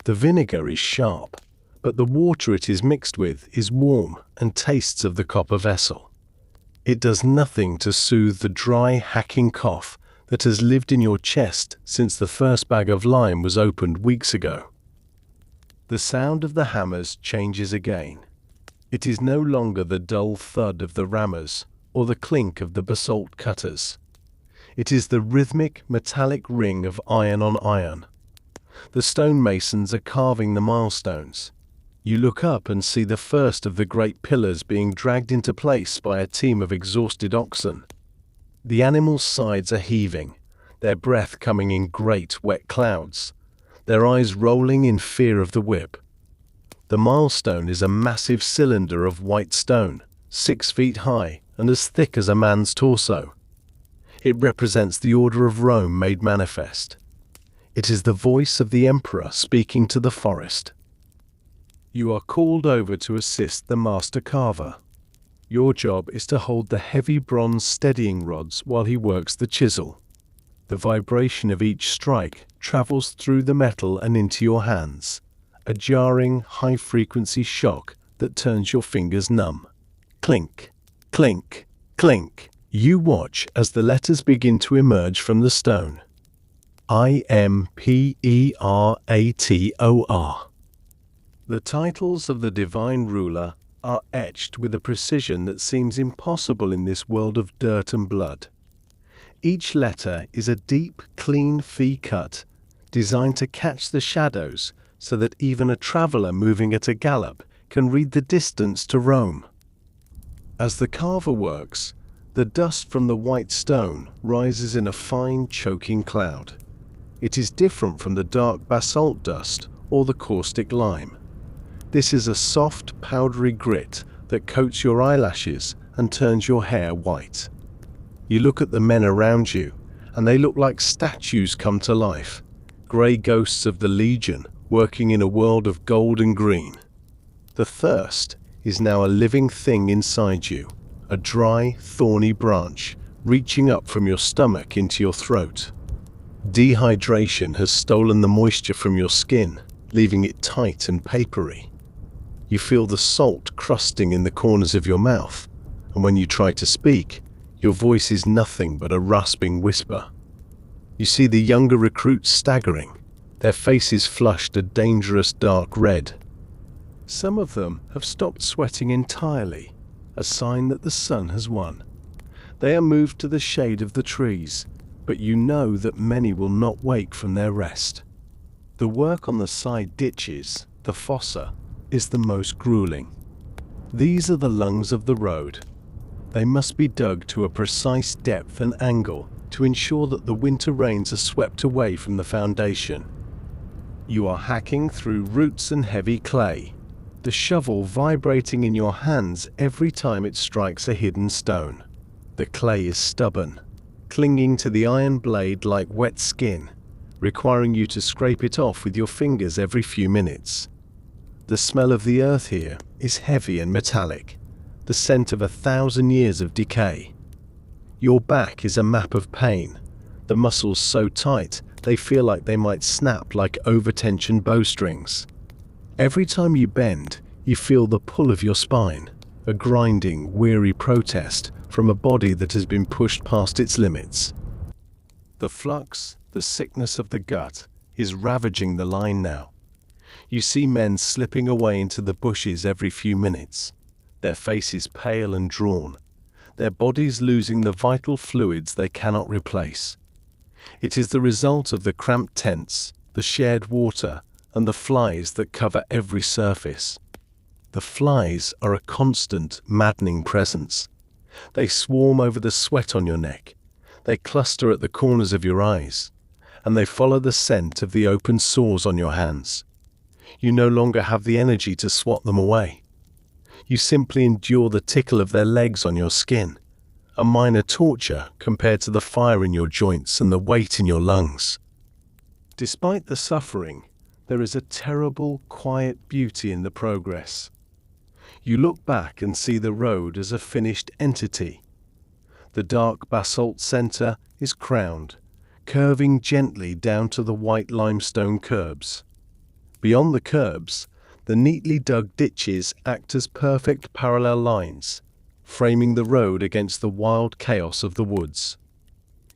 Speaker 1: The vinegar is sharp, but the water it is mixed with is warm and tastes of the copper vessel. It does nothing to soothe the dry, hacking cough that has lived in your chest since the first bag of lime was opened weeks ago. The sound of the hammers changes again. It is no longer the dull thud of the rammers or the clink of the basalt cutters. It is the rhythmic, metallic ring of iron on iron. The stonemasons are carving the milestones. You look up and see the first of the great pillars being dragged into place by a team of exhausted oxen. The animals' sides are heaving, their breath coming in great, wet clouds, their eyes rolling in fear of the whip. The milestone is a massive cylinder of white stone, 6 feet high and as thick as a man's torso. It represents the order of Rome made manifest. It is the voice of the emperor speaking to the forest. You are called over to assist the master carver. Your job is to hold the heavy bronze steadying rods while he works the chisel. The vibration of each strike travels through the metal and into your hands, a jarring, high-frequency shock that turns your fingers numb. Clink, clink, clink. You watch as the letters begin to emerge from the stone. Imperator. The titles of the divine ruler are etched with a precision that seems impossible in this world of dirt and blood. Each letter is a deep, clean V cut, designed to catch the shadows so that even a traveler moving at a gallop can read the distance to Rome. As the carver works, the dust from the white stone rises in a fine, choking cloud. It is different from the dark basalt dust or the caustic lime. This is a soft, powdery grit that coats your eyelashes and turns your hair white. You look at the men around you, and they look like statues come to life, grey ghosts of the Legion working in a world of gold and green. The thirst is now a living thing inside you, a dry, thorny branch reaching up from your stomach into your throat. Dehydration has stolen the moisture from your skin, leaving it tight and papery. You feel the salt crusting in the corners of your mouth, and when you try to speak, your voice is nothing but a rasping whisper. You see the younger recruits staggering, their faces flushed a dangerous dark red. Some of them have stopped sweating entirely, a sign that the sun has won. They are moved to the shade of the trees, but you know that many will not wake from their rest. The work on the side ditches, the fossa, is the most grueling. These are the lungs of the road. They must be dug to a precise depth and angle to ensure that the winter rains are swept away from the foundation. You are hacking through roots and heavy clay, the shovel vibrating in your hands every time it strikes a hidden stone. The clay is stubborn, clinging to the iron blade like wet skin, requiring you to scrape it off with your fingers every few minutes. The smell of the earth here is heavy and metallic, the scent of 1,000 years of decay. Your back is a map of pain, the muscles so tight they feel like they might snap like overtensioned bowstrings. Every time you bend, you feel the pull of your spine, a grinding, weary protest from a body that has been pushed past its limits. The flux, the sickness of the gut, is ravaging the line now. You see men slipping away into the bushes every few minutes, their faces pale and drawn, their bodies losing the vital fluids they cannot replace. It is the result of the cramped tents, the shared water, and the flies that cover every surface. The flies are a constant, maddening presence. They swarm over the sweat on your neck, they cluster at the corners of your eyes, and they follow the scent of the open sores on your hands. You no longer have the energy to swat them away. You simply endure the tickle of their legs on your skin, a minor torture compared to the fire in your joints and the weight in your lungs. Despite the suffering, there is a terrible, quiet beauty in the progress. You look back and see the road as a finished entity. The dark basalt center is crowned, curving gently down to the white limestone curbs. Beyond the curbs, the neatly dug ditches act as perfect parallel lines, framing the road against the wild chaos of the woods.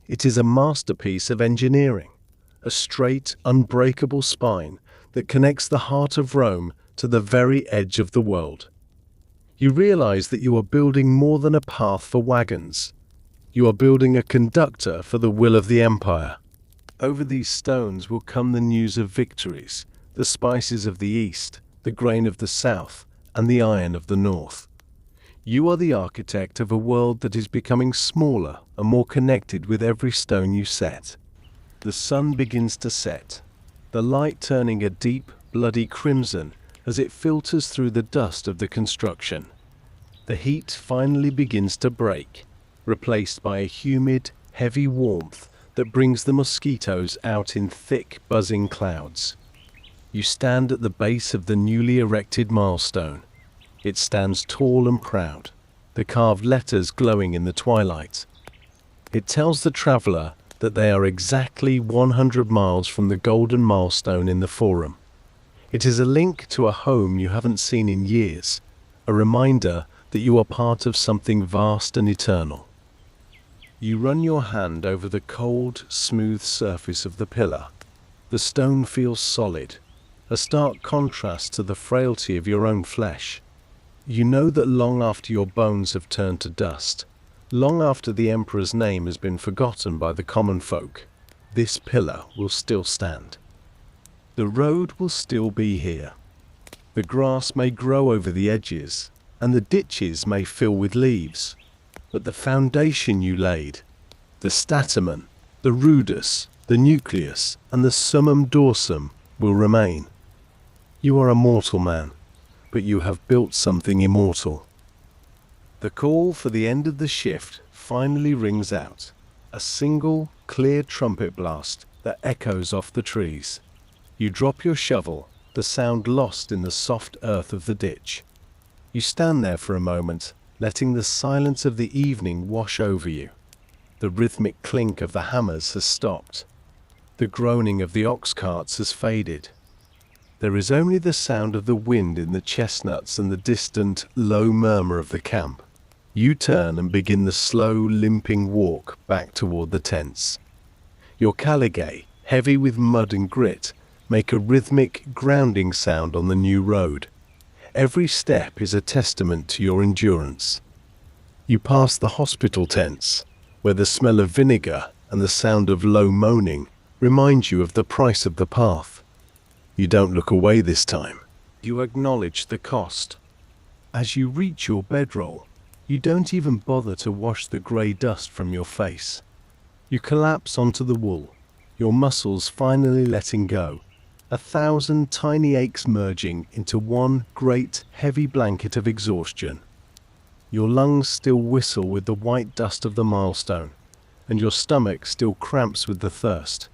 Speaker 1: It is a masterpiece of engineering, a straight, unbreakable spine that connects the heart of Rome to the very edge of the world. You realize that you are building more than a path for wagons. You are building a conductor for the will of the empire. Over these stones will come the news of victories, the spices of the east, the grain of the south, and the iron of the north. You are the architect of a world that is becoming smaller and more connected with every stone you set. The sun begins to set, the light turning a deep, bloody crimson as it filters through the dust of the construction. The heat finally begins to break, replaced by a humid, heavy warmth that brings the mosquitoes out in thick, buzzing clouds. You stand at the base of the newly erected milestone. It stands tall and proud, the carved letters glowing in the twilight. It tells the traveler that they are exactly 100 miles from the golden milestone in the Forum. It is a link to a home you haven't seen in years, a reminder that you are part of something vast and eternal. You run your hand over the cold, smooth surface of the pillar. The stone feels solid, a stark contrast to the frailty of your own flesh. You know that long after your bones have turned to dust, long after the emperor's name has been forgotten by the common folk, this pillar will still stand. The road will still be here. The grass may grow over the edges, and the ditches may fill with leaves, but the foundation you laid, the statamen, the rudus, the nucleus, and the summum dorsum will remain. You are a mortal man, but you have built something immortal. The call for the end of the shift finally rings out, a single, clear trumpet blast that echoes off the trees. You drop your shovel, the sound lost in the soft earth of the ditch. You stand there for a moment, letting the silence of the evening wash over you. The rhythmic clink of the hammers has stopped. The groaning of the ox carts has faded. There is only the sound of the wind in the chestnuts and the distant, low murmur of the camp. You turn and begin the slow, limping walk back toward the tents. Your caligay, heavy with mud and grit, make a rhythmic, grounding sound on the new road. Every step is a testament to your endurance. You pass the hospital tents, where the smell of vinegar and the sound of low moaning remind you of the price of the path. You don't look away this time. You acknowledge the cost. As you reach your bedroll, you don't even bother to wash the grey dust from your face. You collapse onto the wool, your muscles finally letting go, 1,000 tiny aches merging into one great, heavy blanket of exhaustion. Your lungs still whistle with the white dust of the milestone, and your stomach still cramps with the thirst.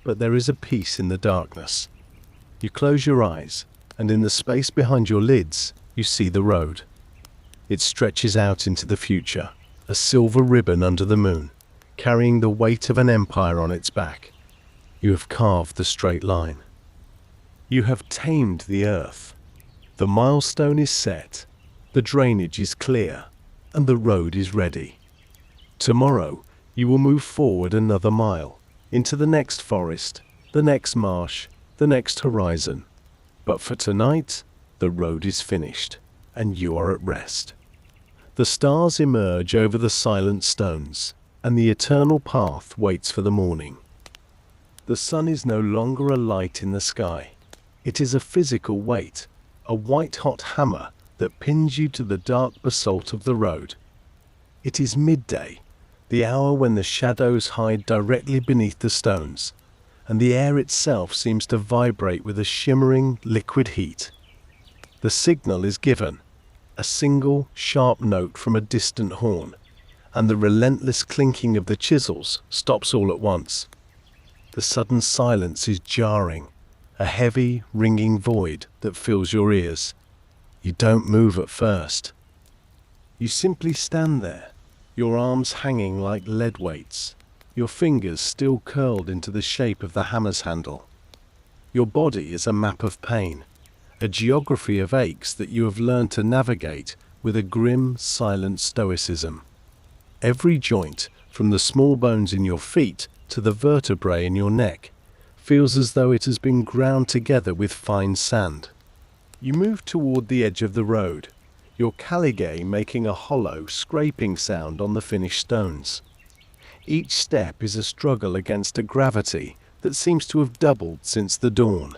Speaker 1: But there is a peace in the darkness. You close your eyes, and in the space behind your lids, you see the road. It stretches out into the future, a silver ribbon under the moon, carrying the weight of an empire on its back. You have carved the straight line. You have tamed the earth. The milestone is set, the drainage is clear, and the road is ready. Tomorrow, you will move forward another mile, into the next forest, the next marsh, the next horizon. But for tonight, the road is finished, and you are at rest. The stars emerge over the silent stones, and the eternal path waits for the morning. The sun is no longer a light in the sky. It is a physical weight, a white-hot hammer that pins you to the dark basalt of the road. It is midday, the hour when the shadows hide directly beneath the stones, and the air itself seems to vibrate with a shimmering, liquid heat. The signal is given, a single, sharp note from a distant horn, and the relentless clinking of the chisels stops all at once. The sudden silence is jarring, a heavy, ringing void that fills your ears. You don't move at first. You simply stand there, your arms hanging like lead weights, your fingers still curled into the shape of the hammer's handle. Your body is a map of pain, a geography of aches that you have learned to navigate with a grim, silent stoicism. Every joint, from the small bones in your feet to the vertebrae in your neck, feels as though it has been ground together with fine sand. You move toward the edge of the road, your caligae making a hollow, scraping sound on the finished stones. Each step is a struggle against a gravity that seems to have doubled since the dawn.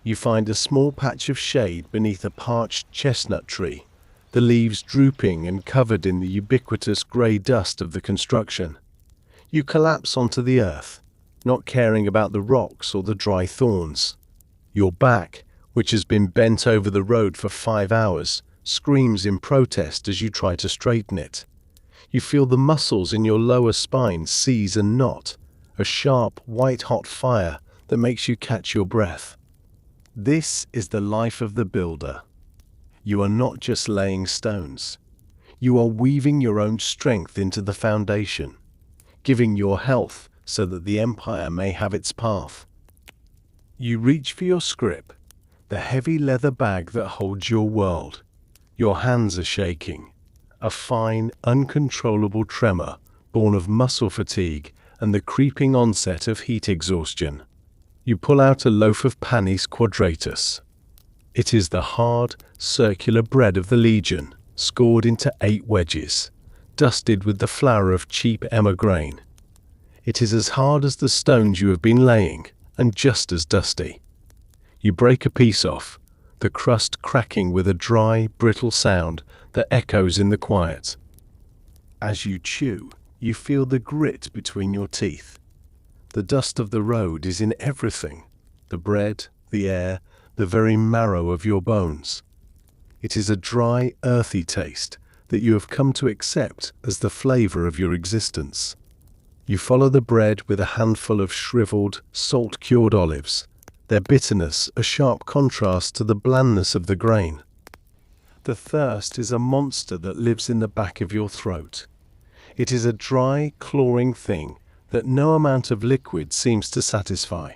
Speaker 1: You find a small patch of shade beneath a parched chestnut tree, the leaves drooping and covered in the ubiquitous grey dust of the construction. You collapse onto the earth, not caring about the rocks or the dry thorns. Your back, which has been bent over the road for 5 hours, screams in protest as you try to straighten it. You feel the muscles in your lower spine seize and knot, a sharp, white-hot fire that makes you catch your breath. This is the life of the builder. You are not just laying stones. You are weaving your own strength into the foundation, giving your health so that the empire may have its path. You reach for your scrip, the heavy leather bag that holds your world. Your hands are shaking, a fine, uncontrollable tremor born of muscle fatigue and the creeping onset of heat exhaustion. You pull out a loaf of panis quadratus. It is the hard, circular bread of the legion, scored into 8 wedges, dusted with the flour of cheap emmer grain. It is as hard as the stones you have been laying, and just as dusty. You break a piece off, the crust cracking with a dry, brittle sound that echoes in the quiet. As you chew, you feel the grit between your teeth. The dust of the road is in everything, the bread, the air, the very marrow of your bones. It is a dry, earthy taste that you have come to accept as the flavor of your existence. You follow the bread with a handful of shriveled, salt-cured olives, their bitterness a sharp contrast to the blandness of the grain. The thirst is a monster that lives in the back of your throat. It is a dry, clawing thing that no amount of liquid seems to satisfy.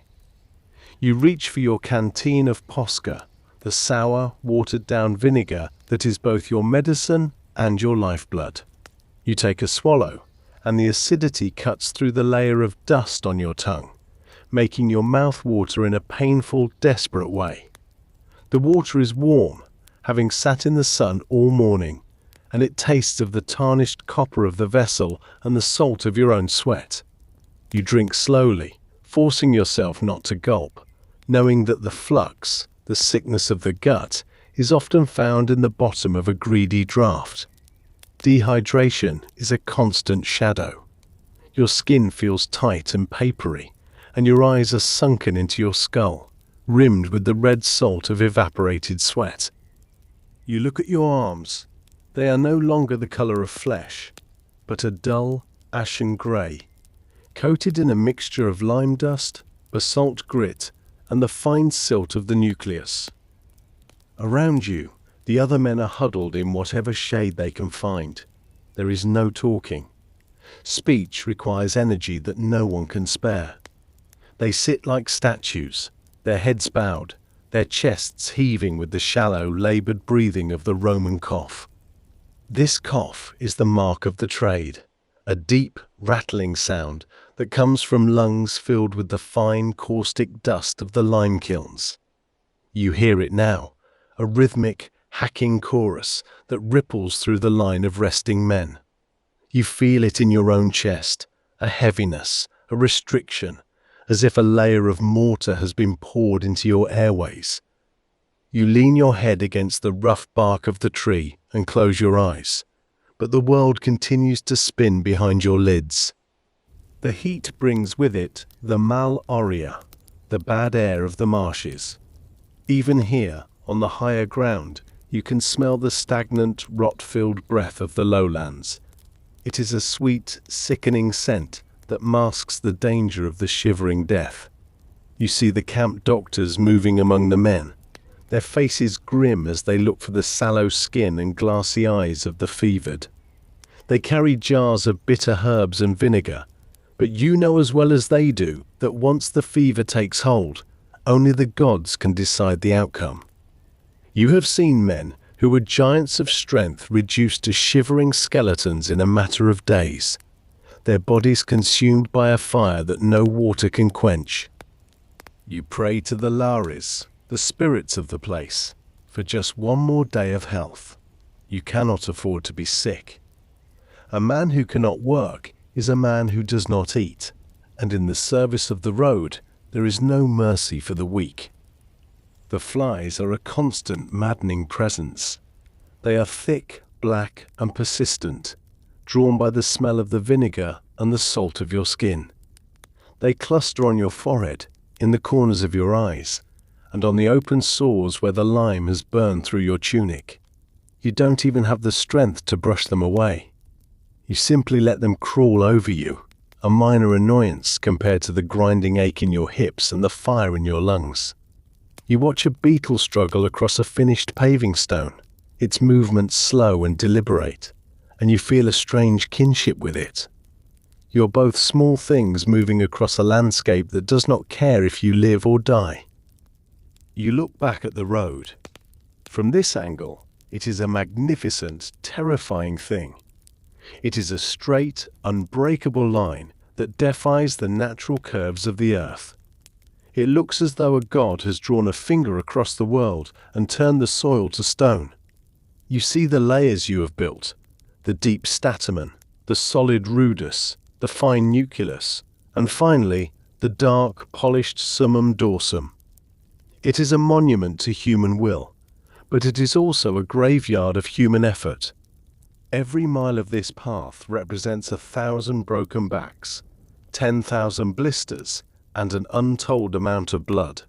Speaker 1: You reach for your canteen of posca, the sour, watered-down vinegar that is both your medicine and your lifeblood. You take a swallow, and the acidity cuts through the layer of dust on your tongue, making your mouth water in a painful, desperate way. The water is warm, having sat in the sun all morning, and it tastes of the tarnished copper of the vessel and the salt of your own sweat. You drink slowly, forcing yourself not to gulp, knowing that the flux, the sickness of the gut, is often found in the bottom of a greedy draught. Dehydration is a constant shadow. Your skin feels tight and papery, and your eyes are sunken into your skull, rimmed with the red salt of evaporated sweat. You look at your arms. They are no longer the color of flesh, but a dull, ashen gray, coated in a mixture of lime dust, basalt grit, and the fine silt of the nucleus. Around you, the other men are huddled in whatever shade they can find. There is no talking. Speech requires energy that no one can spare. They sit like statues, their heads bowed, their chests heaving with the shallow, labored breathing of the Roman cough. This cough is the mark of the trade, a deep, rattling sound that comes from lungs filled with the fine, caustic dust of the lime kilns. You hear it now, a rhythmic, hacking chorus that ripples through the line of resting men. You feel it in your own chest, a heaviness, a restriction, as if a layer of mortar has been poured into your airways. You lean your head against the rough bark of the tree and close your eyes, but the world continues to spin behind your lids. The heat brings with it the mal aurea, the bad air of the marshes. Even here, on the higher ground, you can smell the stagnant, rot-filled breath of the lowlands. It is a sweet, sickening scent that masks the danger of the shivering death. You see the camp doctors moving among the men, their faces grim as they look for the sallow skin and glassy eyes of the fevered. They carry jars of bitter herbs and vinegar, but you know as well as they do that once the fever takes hold, only the gods can decide the outcome. You have seen men who were giants of strength reduced to shivering skeletons in a matter of days, their bodies consumed by a fire that no water can quench. You pray to the Lares, the spirits of the place, for just one more day of health. You cannot afford to be sick. A man who cannot work is a man who does not eat, and in the service of the road there is no mercy for the weak. The flies are a constant, maddening presence. They are thick, black, and persistent, drawn by the smell of the vinegar and the salt of your skin. They cluster on your forehead, in the corners of your eyes, and on the open sores where the lime has burned through your tunic. You don't even have the strength to brush them away. You simply let them crawl over you, a minor annoyance compared to the grinding ache in your hips and the fire in your lungs. You watch a beetle struggle across a finished paving stone, its movements slow and deliberate, and you feel a strange kinship with it. You're both small things moving across a landscape that does not care if you live or die. You look back at the road. From this angle, it is a magnificent, terrifying thing. It is a straight, unbreakable line that defies the natural curves of the earth. It looks as though a god has drawn a finger across the world and turned the soil to stone. You see the layers you have built, the deep stamen, the solid rudus, the fine nucleus, and finally, the dark, polished summum dorsum. It is a monument to human will, but it is also a graveyard of human effort. Every mile of this path represents 1,000 broken backs, 10,000 blisters, and an untold amount of blood.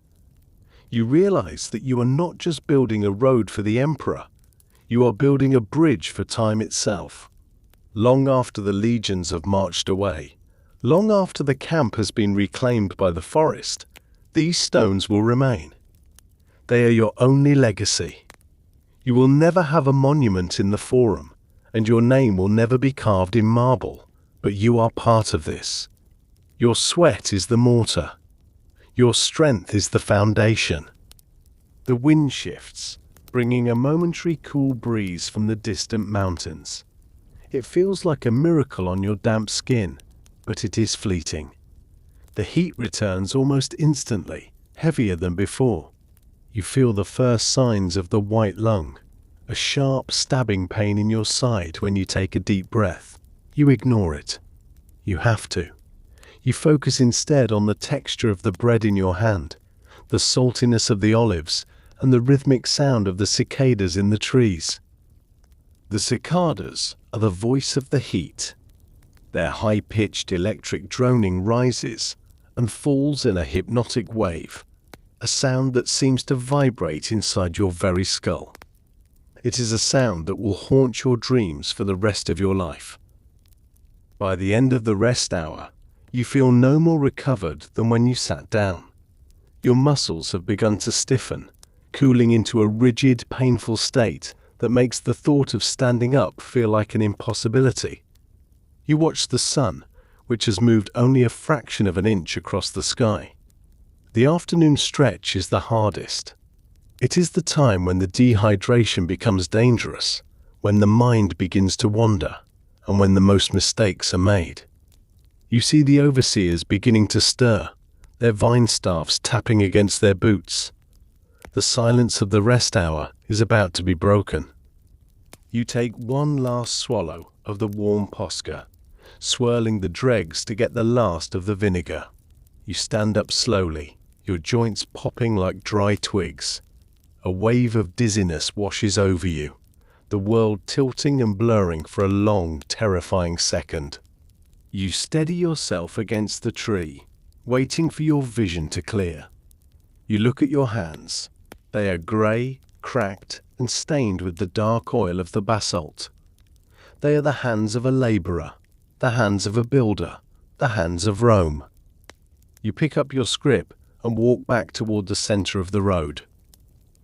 Speaker 1: You realize that you are not just building a road for the emperor, you are building a bridge for time itself. Long after the legions have marched away, long after the camp has been reclaimed by the forest, these stones will remain. They are your only legacy. You will never have a monument in the Forum, and your name will never be carved in marble, but you are part of this. Your sweat is the mortar. Your strength is the foundation. The wind shifts, bringing a momentary cool breeze from the distant mountains. It feels like a miracle on your damp skin, but it is fleeting. The heat returns almost instantly, heavier than before. You feel the first signs of the white lung, a sharp stabbing pain in your side when you take a deep breath. You ignore it. You have to. You focus instead on the texture of the bread in your hand, the saltiness of the olives, and the rhythmic sound of the cicadas in the trees. The cicadas are the voice of the heat. Their high-pitched electric droning rises and falls in a hypnotic wave, a sound that seems to vibrate inside your very skull. It is a sound that will haunt your dreams for the rest of your life. By the end of the rest hour, you feel no more recovered than when you sat down. Your muscles have begun to stiffen, cooling into a rigid, painful state that makes the thought of standing up feel like an impossibility. You watch the sun, which has moved only a fraction of an inch across the sky. The afternoon stretch is the hardest. It is the time when the dehydration becomes dangerous, when the mind begins to wander, and when the most mistakes are made. You see the overseers beginning to stir, their vine staffs tapping against their boots. The silence of the rest hour is about to be broken. You take one last swallow of the warm posca, swirling the dregs to get the last of the vinegar. You stand up slowly, your joints popping like dry twigs. A wave of dizziness washes over you, the world tilting and blurring for a long, terrifying second. You steady yourself against the tree, waiting for your vision to clear. You look at your hands. They are grey, cracked, and stained with the dark oil of the basalt. They are the hands of a labourer, the hands of a builder, the hands of Rome. You pick up your scrip and walk back toward the centre of the road.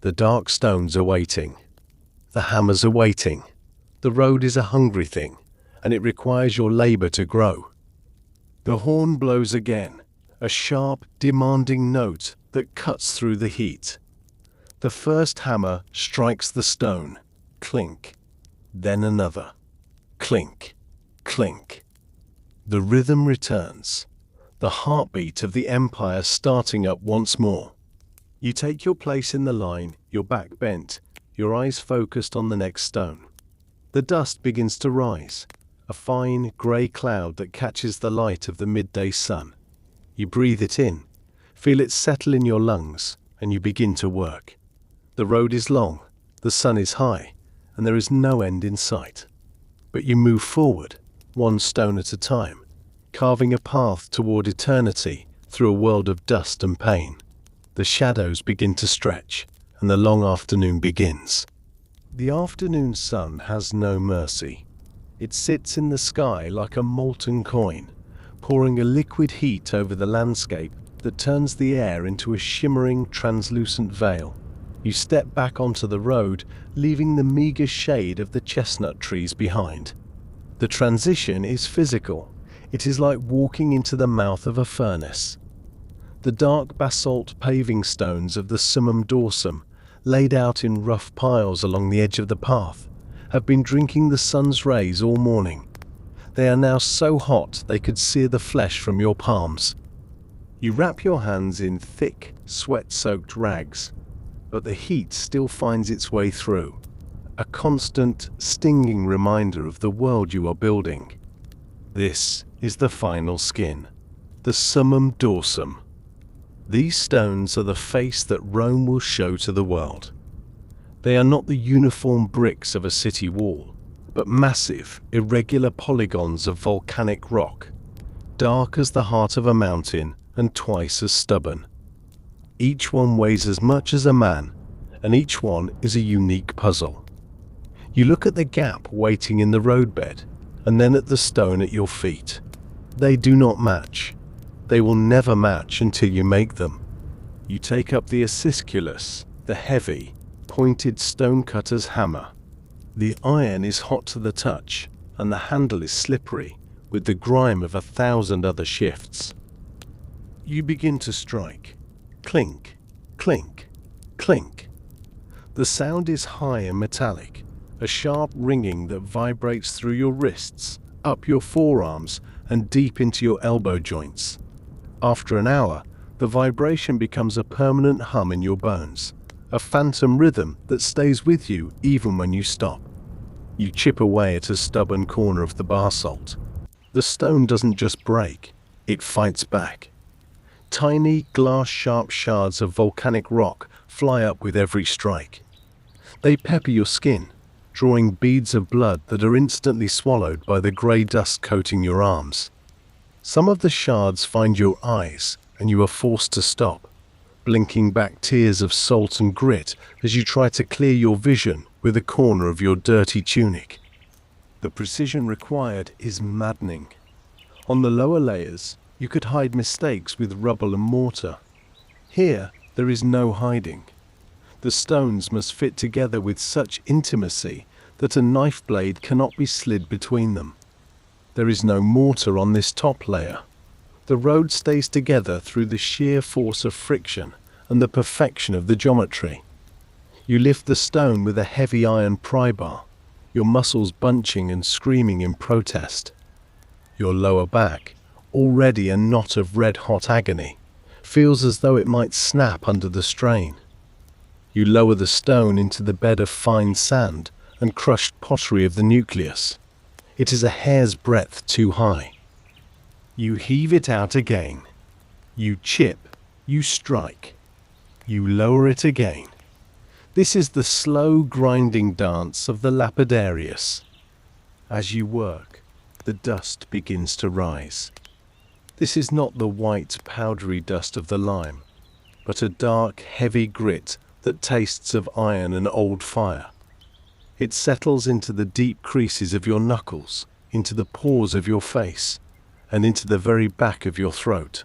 Speaker 1: The dark stones are waiting. The hammers are waiting. The road is a hungry thing, and it requires your labour to grow. The horn blows again, a sharp, demanding note that cuts through the heat. The first hammer strikes the stone, clink, then another, clink, clink. The rhythm returns, the heartbeat of the empire starting up once more. You take your place in the line, your back bent, your eyes focused on the next stone. The dust begins to rise, a fine grey cloud that catches the light of the midday sun. You breathe it in, feel it settle in your lungs, and you begin to work. The road is long, the sun is high, and there is no end in sight. But you move forward, one stone at a time, carving a path toward eternity through a world of dust and pain. The shadows begin to stretch, and the long afternoon begins. The afternoon sun has no mercy. It sits in the sky like a molten coin, pouring a liquid heat over the landscape that turns the air into a shimmering, translucent veil. You step back onto the road, leaving the meager shade of the chestnut trees behind. The transition is physical. It is like walking into the mouth of a furnace. The dark basalt paving stones of the summum dorsum, laid out in rough piles along the edge of the path, have been drinking the sun's rays all morning. They are now so hot they could sear the flesh from your palms. You wrap your hands in thick, sweat-soaked rags, but the heat still finds its way through, a constant, stinging reminder of the world you are building. This is the final skin, the summum dorsum. These stones are the face that Rome will show to the world. They are not the uniform bricks of a city wall, but massive, irregular polygons of volcanic rock, dark as the heart of a mountain and twice as stubborn. Each one weighs as much as a man, and each one is a unique puzzle. You look at the gap waiting in the roadbed, and then at the stone at your feet. They do not match. They will never match until you make them. You take up the acisculus, the heavy, pointed stonecutter's hammer. The iron is hot to the touch, and the handle is slippery with the grime of 1,000 other shifts. You begin to strike. Clink, clink, clink. The sound is high and metallic, a sharp ringing that vibrates through your wrists, up your forearms, and deep into your elbow joints. After an hour, the vibration becomes a permanent hum in your bones, a phantom rhythm that stays with you even when you stop. You chip away at a stubborn corner of the basalt. The stone doesn't just break, it fights back. Tiny, glass-sharp shards of volcanic rock fly up with every strike. They pepper your skin, drawing beads of blood that are instantly swallowed by the grey dust coating your arms. Some of the shards find your eyes, and you are forced to stop, blinking back tears of salt and grit as you try to clear your vision with a corner of your dirty tunic. The precision required is maddening. On the lower layers, you could hide mistakes with rubble and mortar. Here, there is no hiding. The stones must fit together with such intimacy that a knife blade cannot be slid between them. There is no mortar on this top layer. The road stays together through the sheer force of friction and the perfection of the geometry. You lift the stone with a heavy iron pry bar, your muscles bunching and screaming in protest. Your lower back, already a knot of red-hot agony, feels as though it might snap under the strain. You lower the stone into the bed of fine sand and crushed pottery of the nucleus. It is a hair's breadth too high. You heave it out again. You chip, you strike. You lower it again. This is the slow grinding dance of the lapidarius. As you work, the dust begins to rise. This is not the white, powdery dust of the lime, but a dark, heavy grit that tastes of iron and old fire. It settles into the deep creases of your knuckles, into the pores of your face, and into the very back of your throat.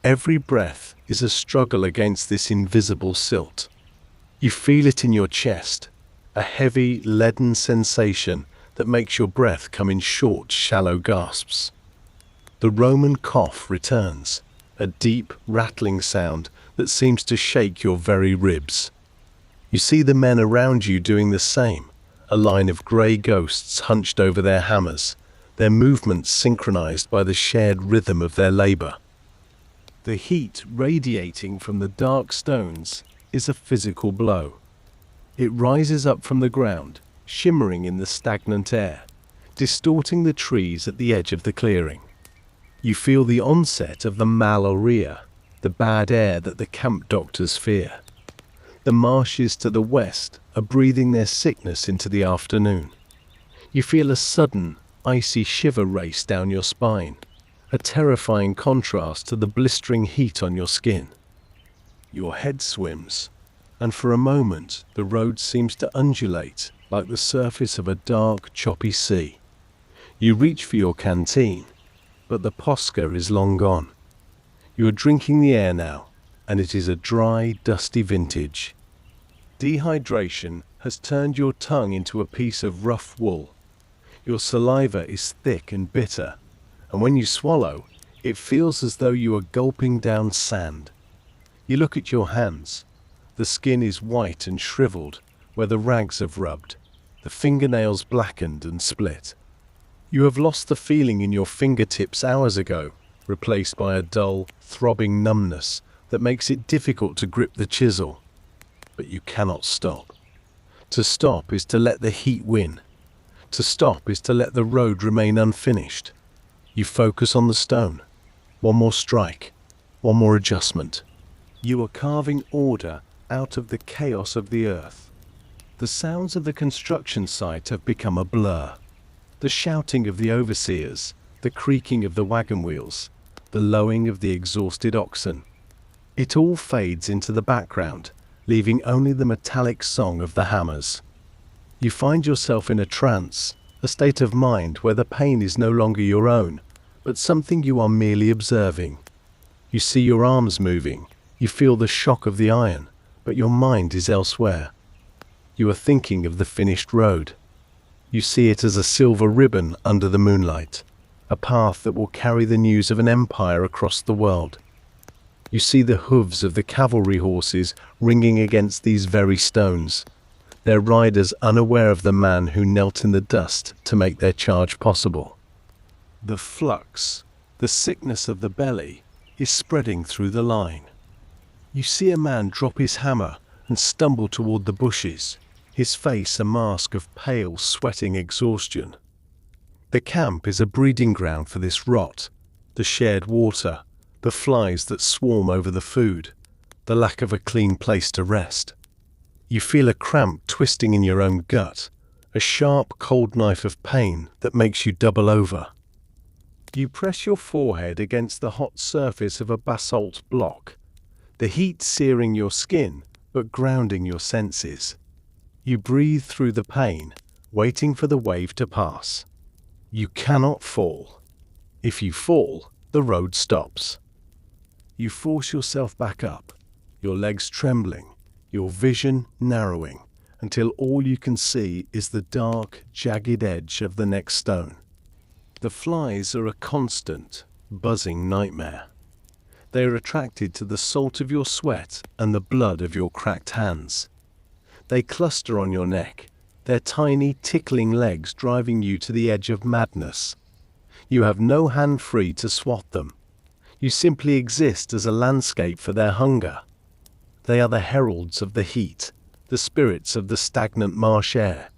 Speaker 1: Every breath is a struggle against this invisible silt. You feel it in your chest, a heavy, leaden sensation that makes your breath come in short, shallow gasps. The Roman cough returns, a deep, rattling sound that seems to shake your very ribs. You see the men around you doing the same, a line of grey ghosts hunched over their hammers, their movements synchronized by the shared rhythm of their labor. The heat radiating from the dark stones is a physical blow. It rises up from the ground, shimmering in the stagnant air, distorting the trees at the edge of the clearing. You feel the onset of the malaria, the bad air that the camp doctors fear. The marshes to the west are breathing their sickness into the afternoon. You feel a sudden, icy shiver race down your spine, a terrifying contrast to the blistering heat on your skin. Your head swims, and for a moment the road seems to undulate like the surface of a dark, choppy sea. You reach for your canteen, but the Posca is long gone. You are drinking the air now, and it is a dry, dusty vintage. Dehydration has turned your tongue into a piece of rough wool. Your saliva is thick and bitter, and when you swallow, it feels as though you are gulping down sand. You look at your hands. The skin is white and shriveled where the rags have rubbed, the fingernails blackened and split. You have lost the feeling in your fingertips hours ago, replaced by a dull, throbbing numbness that makes it difficult to grip the chisel. But you cannot stop. To stop is to let the heat win. To stop is to let the road remain unfinished. You focus on the stone. One more strike. One more adjustment. You are carving order out of the chaos of the earth. The sounds of the construction site have become a blur. The shouting of the overseers, the creaking of the wagon wheels, the lowing of the exhausted oxen. It all fades into the background, leaving only the metallic song of the hammers. You find yourself in a trance, a state of mind where the pain is no longer your own, but something you are merely observing. You see your arms moving, you feel the shock of the iron, but your mind is elsewhere. You are thinking of the finished road. You see it as a silver ribbon under the moonlight, a path that will carry the news of an empire across the world. You see the hooves of the cavalry horses ringing against these very stones, their riders unaware of the man who knelt in the dust to make their charge possible. The flux, the sickness of the belly, is spreading through the line. You see a man drop his hammer and stumble toward the bushes, his face a mask of pale, sweating exhaustion. The camp is a breeding ground for this rot, the shared water, the flies that swarm over the food, the lack of a clean place to rest. You feel a cramp twisting in your own gut, a sharp, cold knife of pain that makes you double over. You press your forehead against the hot surface of a basalt block, the heat searing your skin but grounding your senses. You breathe through the pain, waiting for the wave to pass. You cannot fall. If you fall, the road stops. You force yourself back up, your legs trembling, your vision narrowing until all you can see is the dark, jagged edge of the next stone. The flies are a constant, buzzing nightmare. They are attracted to the salt of your sweat and the blood of your cracked hands. They cluster on your neck, their tiny, tickling legs driving you to the edge of madness. You have no hand free to swat them. You simply exist as a landscape for their hunger. They are the heralds of the heat, the spirits of the stagnant marsh air.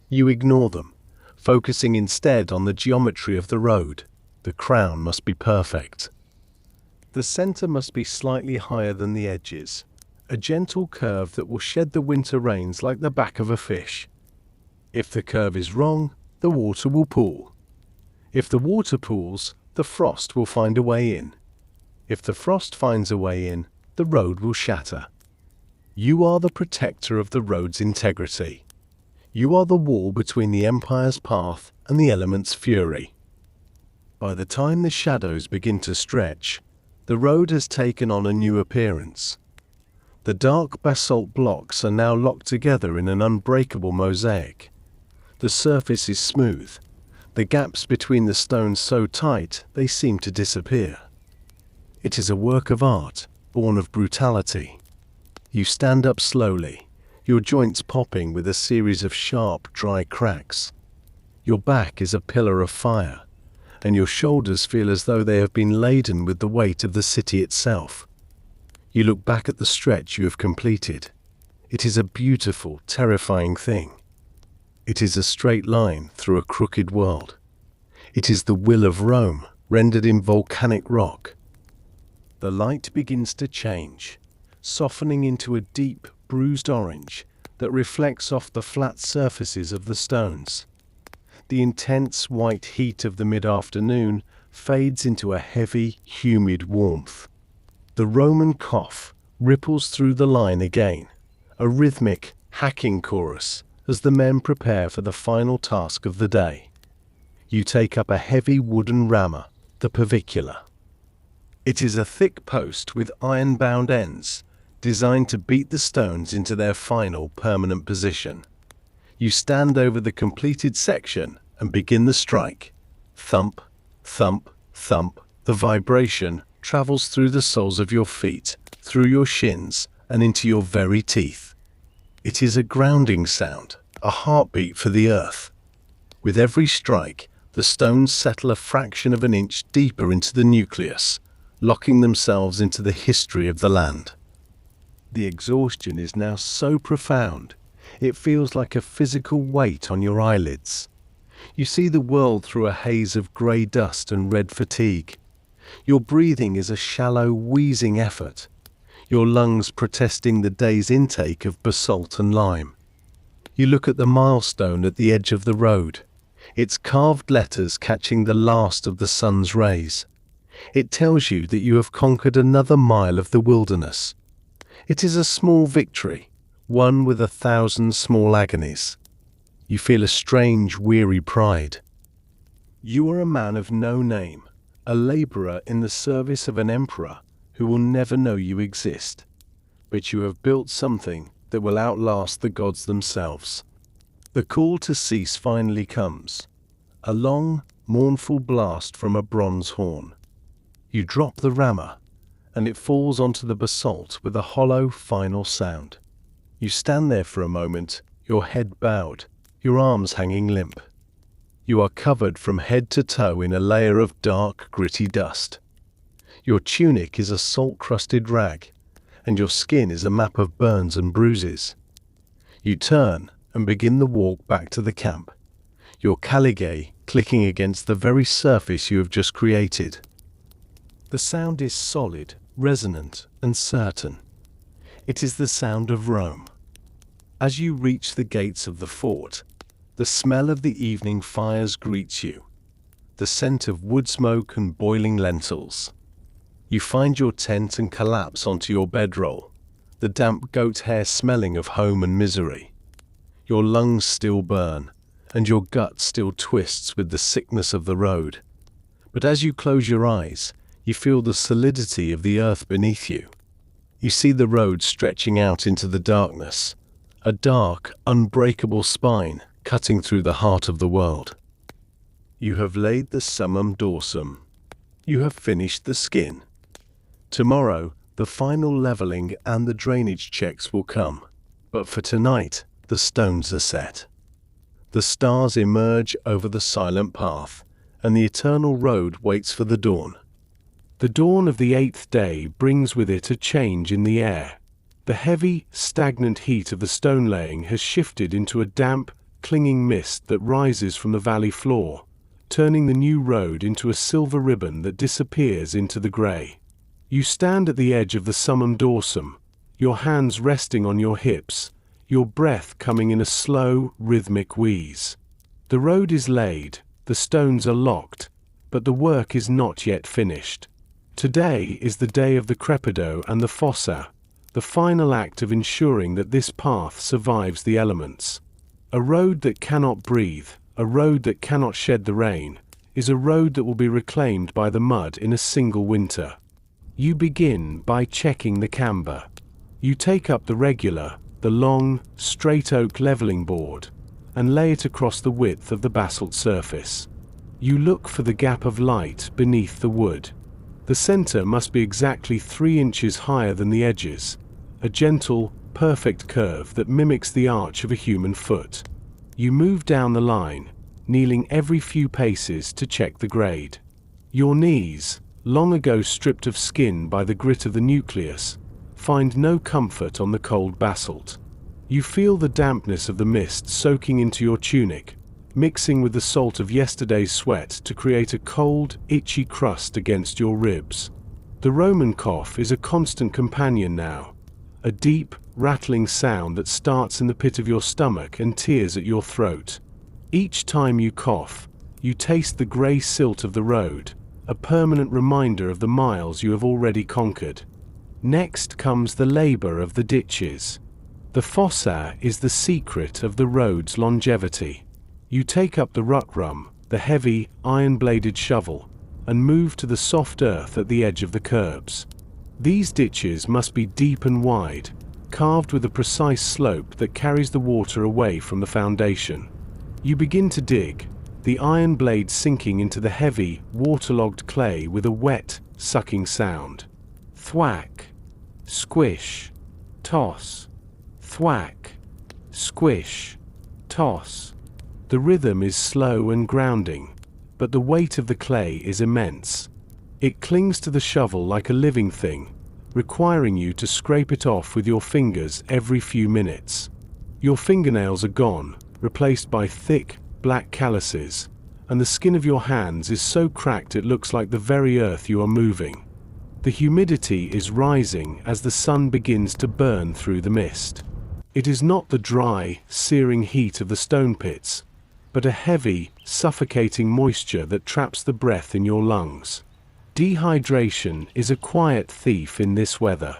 Speaker 1: You ignore them, focusing instead on the geometry of the road. The crown must be perfect. The center must be slightly higher than the edges, a gentle curve that will shed the winter rains like the back of a fish. If the curve is wrong, the water will pool. If the water pools, the frost will find a way in. If the frost finds a way in, the road will shatter. You are the protector of the road's integrity. You are the wall between the Empire's path and the element's fury. By the time the shadows begin to stretch, the road has taken on a new appearance. The dark basalt blocks are now locked together in an unbreakable mosaic. The surface is smooth, the gaps between the stones so tight they seem to disappear. It is a work of art, born of brutality. You stand up slowly, your joints popping with a series of sharp, dry cracks. Your back is a pillar of fire, and your shoulders feel as though they have been laden with the weight of the city itself. You look back at the stretch you have completed. It is a beautiful, terrifying thing. It is a straight line through a crooked world. It is the will of Rome, rendered in volcanic rock. The light begins to change, softening into a deep, bruised orange that reflects off the flat surfaces of the stones. The intense white heat of the mid-afternoon fades into a heavy, humid warmth. The Roman cough ripples through the line again, a rhythmic, hacking chorus as the men prepare for the final task of the day. You take up a heavy wooden rammer, the pavicula. It is a thick post with iron-bound ends, designed to beat the stones into their final permanent position. You stand over the completed section and begin the strike. Thump, thump, thump. The vibration travels through the soles of your feet, through your shins, and into your very teeth. It is a grounding sound, a heartbeat for the earth. With every strike, the stones settle a fraction of an inch deeper into the nucleus, locking themselves into the history of the land. The exhaustion is now so profound, it feels like a physical weight on your eyelids. You see the world through a haze of grey dust and red fatigue. Your breathing is a shallow, wheezing effort, your lungs protesting the day's intake of basalt and lime. You look at the milestone at the edge of the road, its carved letters catching the last of the sun's rays. It tells you that you have conquered another mile of the wilderness. It is a small victory, one with 1,000 small agonies. You feel a strange, weary pride. You are a man of no name, a laborer in the service of an emperor who will never know you exist. But you have built something that will outlast the gods themselves. The call to cease finally comes, a long, mournful blast from a bronze horn. You drop the rammer, and it falls onto the basalt with a hollow, final sound. You stand there for a moment, your head bowed, your arms hanging limp. You are covered from head to toe in a layer of dark, gritty dust. Your tunic is a salt-crusted rag, and your skin is a map of burns and bruises. You turn and begin the walk back to the camp, your caligae clicking against the very surface you have just created. The sound is solid, resonant, and certain. It is the sound of Rome. As you reach the gates of the fort, the smell of the evening fires greets you, the scent of wood smoke and boiling lentils. You find your tent and collapse onto your bedroll, the damp goat hair smelling of home and misery. Your lungs still burn, and your gut still twists with the sickness of the road. But as you close your eyes, you feel the solidity of the earth beneath you. You see the road stretching out into the darkness, a dark, unbreakable spine cutting through the heart of the world. You have laid the summum dorsum. You have finished the skin. Tomorrow, the final leveling and the drainage checks will come. But for tonight, the stones are set. The stars emerge over the silent path, and the eternal road waits for the dawn. The dawn of the 8th day brings with it a change in the air. The heavy, stagnant heat of the stone laying has shifted into a damp, clinging mist that rises from the valley floor, turning the new road into a silver ribbon that disappears into the grey. You stand at the edge of the summum dorsum, your hands resting on your hips, your breath coming in a slow, rhythmic wheeze. The road is laid, the stones are locked, but the work is not yet finished. Today is the day of the crepido and the fossa, the final act of ensuring that this path survives the elements. A road that cannot breathe, a road that cannot shed the rain, is a road that will be reclaimed by the mud in a single winter. You begin by checking the camber. You take up the regular, the long, straight oak leveling board, and lay it across the width of the basalt surface. You look for the gap of light beneath the wood. The center must be exactly 3 inches higher than the edges, a gentle, perfect curve that mimics the arch of a human foot. You move down the line, kneeling every few paces to check the grade. Your knees, long ago stripped of skin by the grit of the nucleus, find no comfort on the cold basalt. You feel the dampness of the mist soaking into your tunic, mixing with the salt of yesterday's sweat to create a cold, itchy crust against your ribs. The Roman cough is a constant companion now, a deep, rattling sound that starts in the pit of your stomach and tears at your throat. Each time you cough, you taste the grey silt of the road, a permanent reminder of the miles you have already conquered. Next comes the labour of the ditches. The fossa is the secret of the road's longevity. You take up the rutrum, the heavy, iron-bladed shovel, and move to the soft earth at the edge of the curbs. These ditches must be deep and wide, carved with a precise slope that carries the water away from the foundation. You begin to dig, the iron blade sinking into the heavy, waterlogged clay with a wet, sucking sound. Thwack, squish, toss, thwack, squish, toss. The rhythm is slow and grounding, but the weight of the clay is immense. It clings to the shovel like a living thing, requiring you to scrape it off with your fingers every few minutes. Your fingernails are gone, replaced by thick, black calluses, and the skin of your hands is so cracked it looks like the very earth you are moving. The humidity is rising as the sun begins to burn through the mist. It is not the dry, searing heat of the stone pits, but a heavy, suffocating moisture that traps the breath in your lungs. Dehydration is a quiet thief in this weather.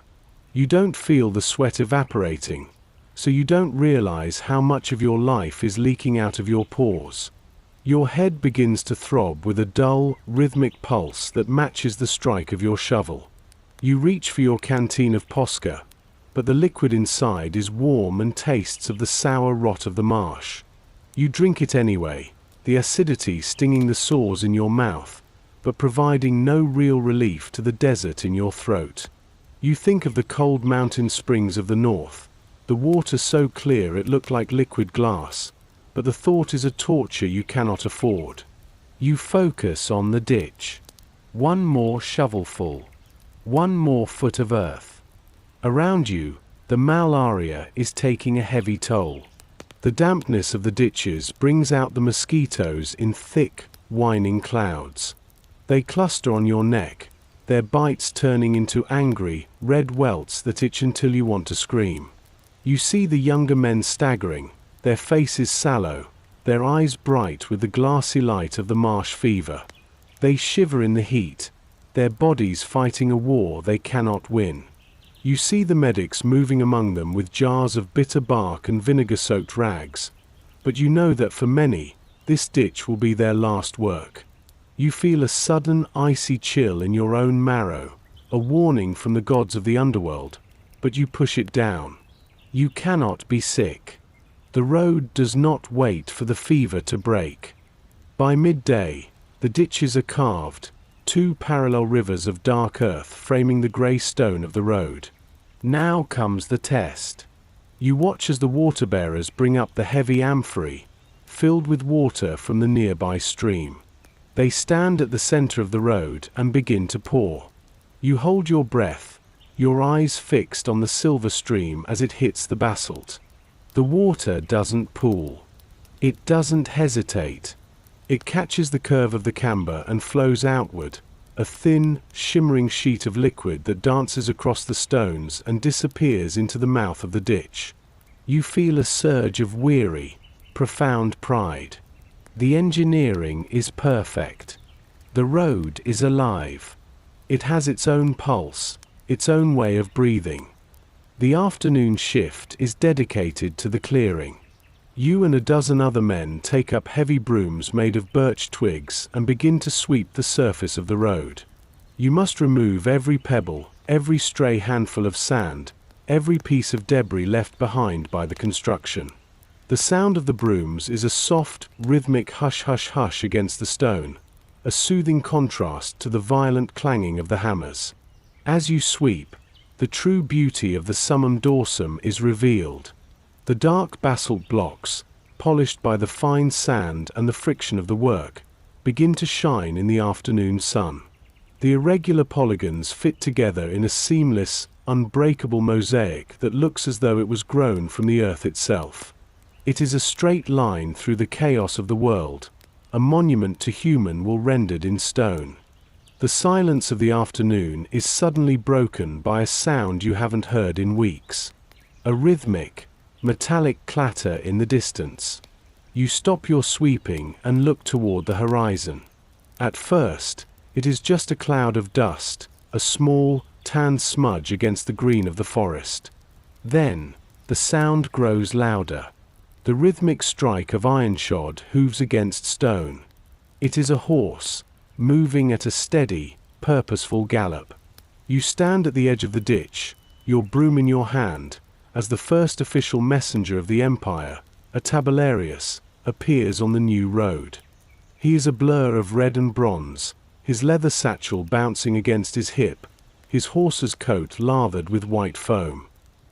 Speaker 1: You don't feel the sweat evaporating, so you don't realize how much of your life is leaking out of your pores. Your head begins to throb with a dull, rhythmic pulse that matches the strike of your shovel. You reach for your canteen of posca, but the liquid inside is warm and tastes of the sour rot of the marsh. You drink it anyway, the acidity stinging the sores in your mouth, but providing no real relief to the desert in your throat. You think of the cold mountain springs of the north, the water so clear it looked like liquid glass, but the thought is a torture you cannot afford. You focus on the ditch. One more shovelful. One more foot of earth. Around you, the malaria is taking a heavy toll. The dampness of the ditches brings out the mosquitoes in thick, whining clouds. They cluster on your neck, their bites turning into angry, red welts that itch until you want to scream. You see the younger men staggering, their faces sallow, their eyes bright with the glassy light of the marsh fever. They shiver in the heat, their bodies fighting a war they cannot win. You see the medics moving among them with jars of bitter bark and vinegar-soaked rags, but you know that for many, this ditch will be their last work. You feel a sudden icy chill in your own marrow, a warning from the gods of the underworld.
Speaker 2: but you push it down. You cannot be sick. The road does not wait for the fever to break. By midday, the ditches are carved, two parallel rivers of dark earth framing the grey stone of the road. Now comes the test. You watch as the water-bearers bring up the heavy amphorae, filled with water from the nearby stream. They stand at the center of the road and begin to pour. You hold your breath, your eyes fixed on the silver stream as it hits the basalt. The water doesn't pool. It doesn't hesitate. It catches the curve of the camber and flows outward, a thin, shimmering sheet of liquid that dances across the stones and disappears into the mouth of the ditch. You feel a surge of weary, profound pride. The engineering is perfect. The road is alive. It has its own pulse, its own way of breathing. The afternoon shift is dedicated to the clearing. You and a dozen other men take up heavy brooms made of birch twigs and begin to sweep the surface of the road. You must remove every pebble, every stray handful of sand, every piece of debris left behind by the construction. The sound of the brooms is a soft, rhythmic hush-hush-hush against the stone, a soothing contrast to the violent clanging of the hammers. As you sweep, the true beauty of the summum dorsum is revealed. The dark basalt blocks, polished by the fine sand and the friction of the work, begin to shine in the afternoon sun. The irregular polygons fit together in a seamless, unbreakable mosaic that looks as though it was grown from the earth itself. It is a straight line through the chaos of the world, a monument to human will rendered in stone. The silence of the afternoon is suddenly broken by a sound you haven't heard in weeks. A rhythmic, metallic clatter in the distance. You stop your sweeping and look toward the horizon. At first, it is just a cloud of dust, a small, tan smudge against the green of the forest. Then, the sound grows louder. The rhythmic strike of ironshod hooves against stone. It is a horse, moving at a steady, purposeful gallop. You stand at the edge of the ditch, your broom in your hand, as the first official messenger of the empire, a tabularius, appears on the new road. He is a blur of red and bronze, his leather satchel bouncing against his hip, his horse's coat lathered with white foam.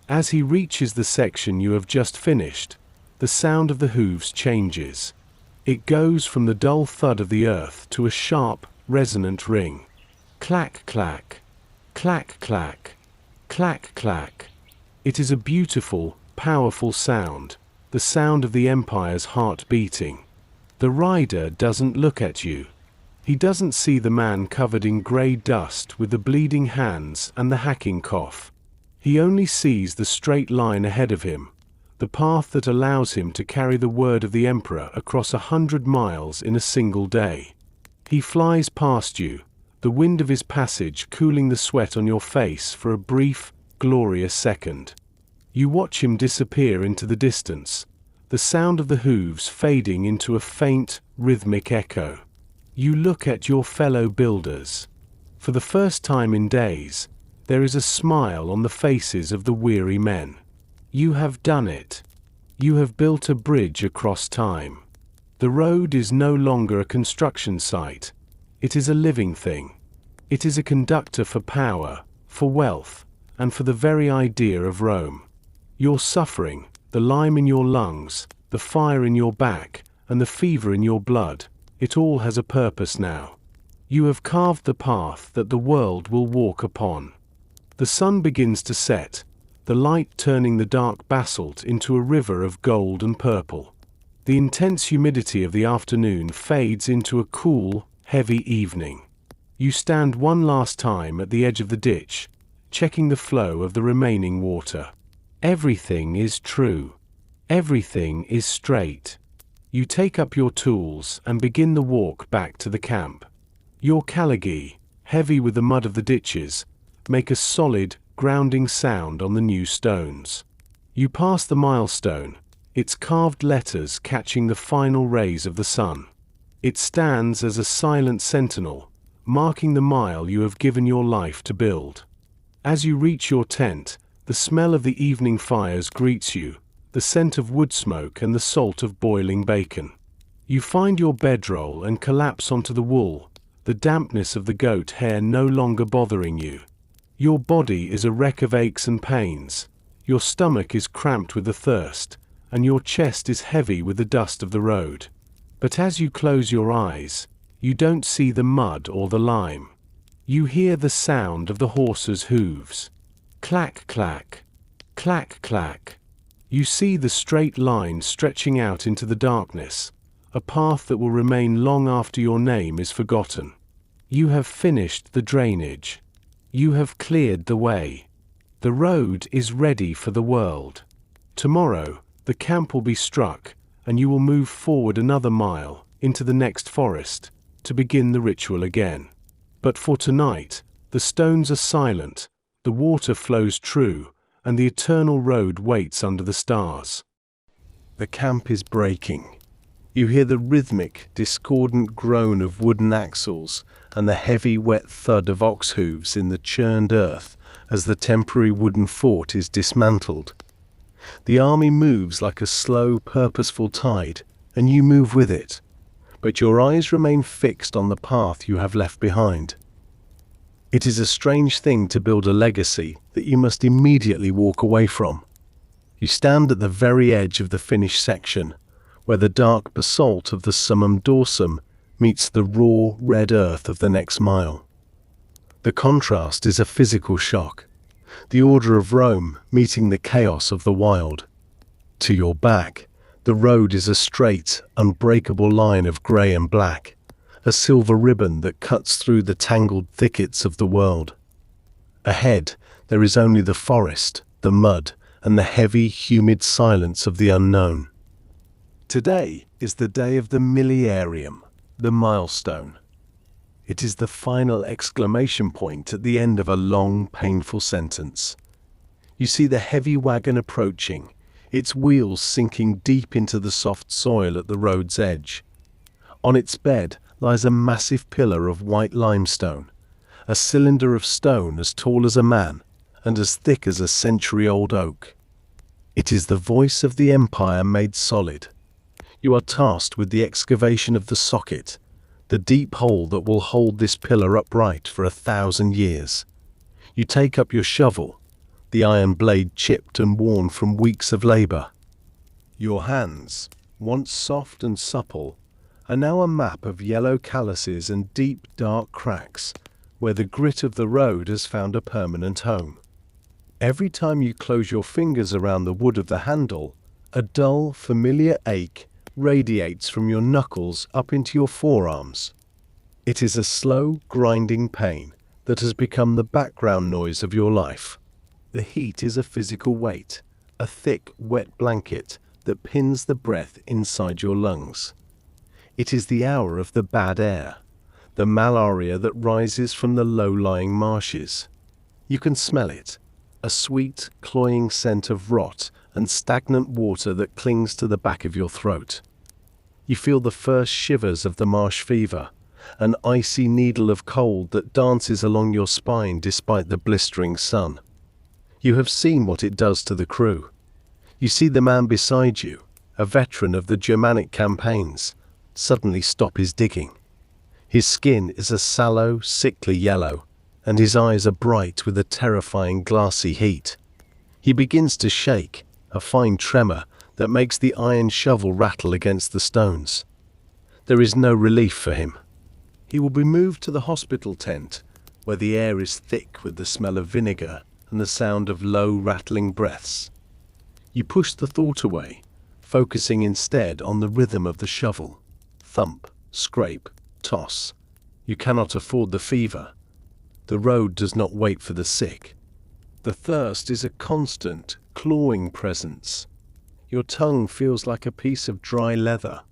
Speaker 2: As he reaches the section you have just finished, the sound of the hooves changes. It goes from the dull thud of the earth to a sharp, resonant ring. Clack, clack, clack, clack, clack, clack. It is a beautiful, powerful sound, the sound of the empire's heart beating. The rider doesn't look at you. He doesn't see the man covered in grey dust with the bleeding hands and the hacking cough. He only sees the straight line ahead of him, the path that allows him to carry the word of the emperor across 100 miles in a single day. He flies past you, the wind of his passage cooling the sweat on your face for a brief, glorious second. You watch him disappear into the distance, the sound of the hooves fading into a faint, rhythmic echo. You look at your fellow builders. For the first time in days, there is a smile on the faces of the weary men. You have done it. You have built a bridge across time. The road is no longer a construction site. It is a living thing. It is a conductor for power, for wealth, and for the very idea of Rome. Your suffering, the lime in your lungs, the fire in your back, and the fever in your blood, it all has a purpose now. You have carved the path that the world will walk upon. The sun begins to set, the light turning the dark basalt into a river of gold and purple. The intense humidity of the afternoon fades into a cool, heavy evening. You stand one last time at the edge of the ditch, checking the flow of the remaining water. Everything is true. Everything is straight. You take up your tools and begin the walk back to the camp. Your caligae, heavy with the mud of the ditches, make a solid, grounding sound on the new stones. You pass the milestone, its carved letters catching the final rays of the sun. It stands as a silent sentinel, marking the mile you have given your life to build. As you reach your tent, The smell of the evening fires greets you, the scent of wood smoke and the salt of boiling bacon. You find your bedroll and collapse onto the wool, the dampness of the goat hair no longer bothering you. Your body is a wreck of aches and pains. Your stomach is cramped with the thirst, and your chest is heavy with the dust of the road. But as you close your eyes, you don't see the mud or the lime. You hear the sound of the horse's hooves. Clack, clack, clack, clack. You see the straight line stretching out into the darkness, a path that will remain long after your name is forgotten. You have finished the drainage. You have cleared the way. The road is ready for the world. Tomorrow, the camp will be struck, and you will move forward another mile into the next forest to begin the ritual again. But for tonight, the stones are silent, the water flows true, and the eternal road waits under the stars.
Speaker 1: The camp is breaking. You hear the rhythmic, discordant groan of wooden axles and the heavy, wet thud of ox hooves in the churned earth as the temporary wooden fort is dismantled. The army moves like a slow, purposeful tide, and you move with it, but your eyes remain fixed on the path you have left behind. It is a strange thing to build a legacy that you must immediately walk away from. You stand at the very edge of the finished section, where the dark basalt of the summum dorsum meets the raw, red earth of the next mile. The contrast is a physical shock, the order of Rome meeting the chaos of the wild. To your back, the road is a straight, unbreakable line of grey and black, a silver ribbon that cuts through the tangled thickets of the world. Ahead, there is only the forest, the mud, and the heavy, humid silence of the unknown. Today is the day of the millenarium, the milestone. It is the final exclamation point at the end of a long, painful sentence. You see the heavy wagon approaching, its wheels sinking deep into the soft soil at the road's edge. On its bed lies a massive pillar of white limestone, a cylinder of stone as tall as a man and as thick as a century-old oak. It is the voice of the empire made solid. You are tasked with the excavation of the socket, the deep hole that will hold this pillar upright for 1,000 years. You take up your shovel, the iron blade chipped and worn from weeks of labor. Your hands, once soft and supple, are now a map of yellow calluses and deep, dark cracks where the grit of the road has found a permanent home. Every time you close your fingers around the wood of the handle, a dull, familiar ache radiates from your knuckles up into your forearms. It is a slow, grinding pain that has become the background noise of your life. The heat is a physical weight, a thick, wet blanket that pins the breath inside your lungs. It is the hour of the bad air, the malaria that rises from the low-lying marshes. You can smell it, a sweet, cloying scent of rot and stagnant water that clings to the back of your throat. You feel the first shivers of the marsh fever, an icy needle of cold that dances along your spine despite the blistering sun. You have seen what it does to the crew. You see the man beside you, a veteran of the Germanic campaigns, suddenly stop his digging. His skin is a sallow, sickly yellow, and his eyes are bright with a terrifying glassy heat. He begins to shake, a fine tremor that makes the iron shovel rattle against the stones. There is no relief for him. He will be moved to the hospital tent, where the air is thick with the smell of vinegar and the sound of low, rattling breaths. You push the thought away, focusing instead on the rhythm of the shovel. Thump, scrape, toss. You cannot afford the fever. The road does not wait for the sick. The thirst is a constant, clawing presence. Your tongue feels like a piece of dry leather,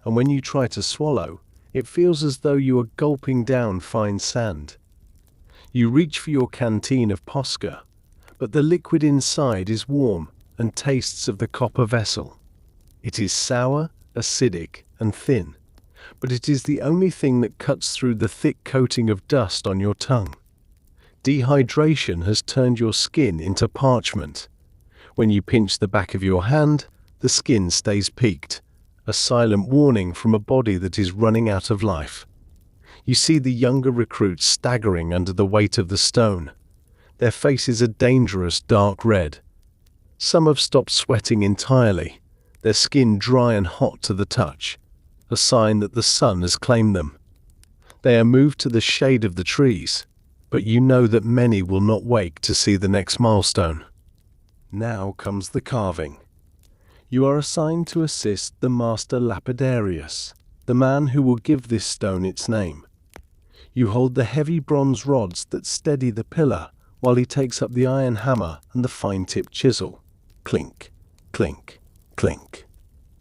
Speaker 1: and when you try to swallow, it feels as though you are gulping down fine sand. You reach for your canteen of Posca, but the liquid inside is warm and tastes of the copper vessel. It is sour, acidic, and thin, but it is the only thing that cuts through the thick coating of dust on your tongue. Dehydration has turned your skin into parchment. When you pinch the back of your hand, the skin stays peaked, a silent warning from a body that is running out of life. You see the younger recruits staggering under the weight of the stone. Their faces are dangerous dark red. Some have stopped sweating entirely, their skin dry and hot to the touch, a sign that the sun has claimed them. They are moved to the shade of the trees, but you know that many will not wake to see the next milestone. Now comes the carving. You are assigned to assist the master lapidarius, the man who will give this stone its name. You hold the heavy bronze rods that steady the pillar while he takes up the iron hammer and the fine-tipped chisel. Clink, clink, clink.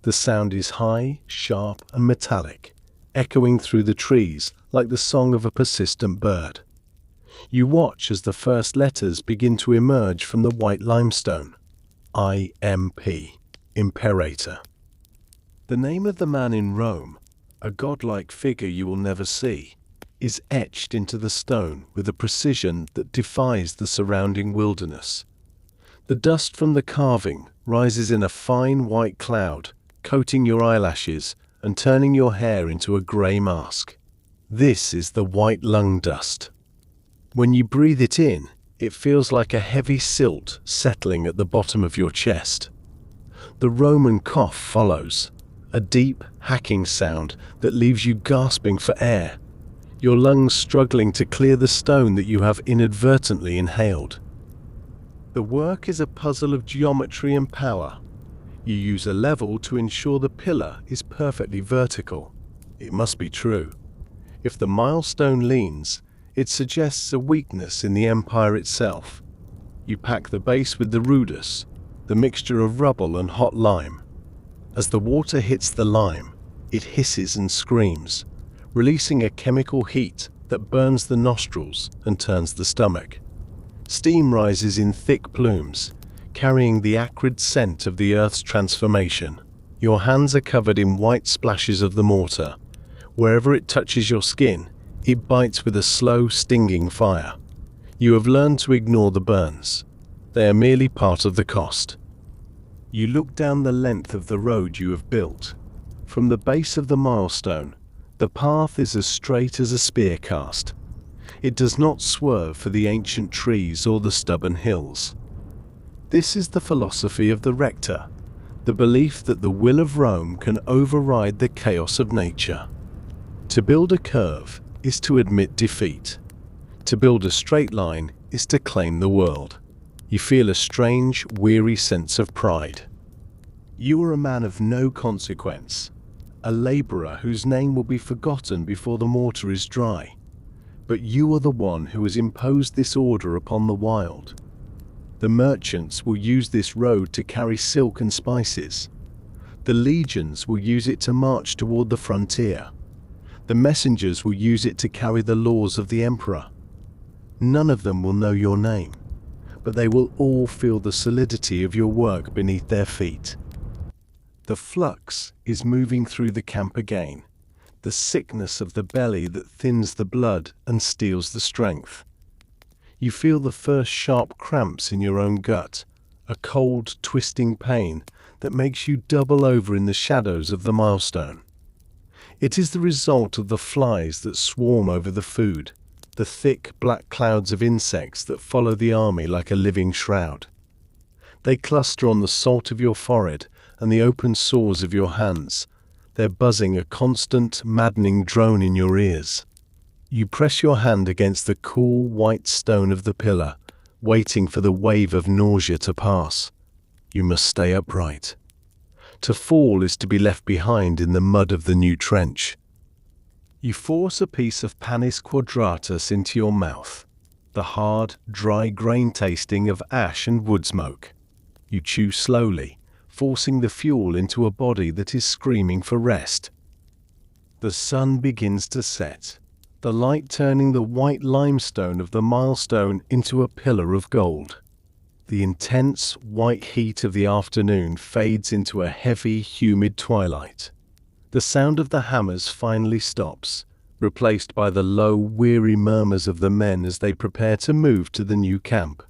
Speaker 1: The sound is high, sharp, and metallic, echoing through the trees like the song of a persistent bird. You watch as the first letters begin to emerge from the white limestone. IMP, Imperator. The name of the man in Rome, a godlike figure you will never see, is etched into the stone with a precision that defies the surrounding wilderness. The dust from the carving rises in a fine white cloud, coating your eyelashes and turning your hair into a grey mask. This is the white lung dust. When you breathe it in, it feels like a heavy silt settling at the bottom of your chest. The Roman cough follows, a deep, hacking sound that leaves you gasping for air, your lungs struggling to clear the stone that you have inadvertently inhaled. The work is a puzzle of geometry and power. You use a level to ensure the pillar is perfectly vertical. It must be true. If the milestone leans, it suggests a weakness in the empire itself. You pack the base with the rudus, the mixture of rubble and hot lime. As the water hits the lime, it hisses and screams, releasing a chemical heat that burns the nostrils and turns the stomach. Steam rises in thick plumes, carrying the acrid scent of the earth's transformation. Your hands are covered in white splashes of the mortar. Wherever it touches your skin, it bites with a slow, stinging fire. You have learned to ignore the burns. They are merely part of the cost. You look down the length of the road you have built. From the base of the milestone, the path is as straight as a spear cast. It does not swerve for the ancient trees or the stubborn hills. This is the philosophy of the rector, the belief that the will of Rome can override the chaos of nature. To build a curve is to admit defeat. To build a straight line is to claim the world. You feel a strange, weary sense of pride. You are a man of no consequence, a laborer whose name will be forgotten before the mortar is dry. But you are the one who has imposed this order upon the wild. The merchants will use this road to carry silk and spices. The legions will use it to march toward the frontier. The messengers will use it to carry the laws of the emperor. None of them will know your name, but they will all feel the solidity of your work beneath their feet. The flux is moving through the camp again, the sickness of the belly that thins the blood and steals the strength. You feel the first sharp cramps in your own gut, a cold, twisting pain that makes you double over in the shadows of the milestone. It is the result of the flies that swarm over the food, the thick black clouds of insects that follow the army like a living shroud. They cluster on the salt of your forehead and the open sores of your hands, their buzzing a constant, maddening drone in your ears. You press your hand against the cool, white stone of the pillar, waiting for the wave of nausea to pass. You must stay upright. To fall is to be left behind in the mud of the new trench. You force a piece of panis quadratus into your mouth, the hard, dry grain tasting of ash and wood smoke. You chew slowly, forcing the fuel into a body that is screaming for rest. The sun begins to set, the light turning the white limestone of the milestone into a pillar of gold. The intense white heat of the afternoon fades into a heavy, humid twilight. The sound of the hammers finally stops, replaced by the low, weary murmurs of the men as they prepare to move to the new camp.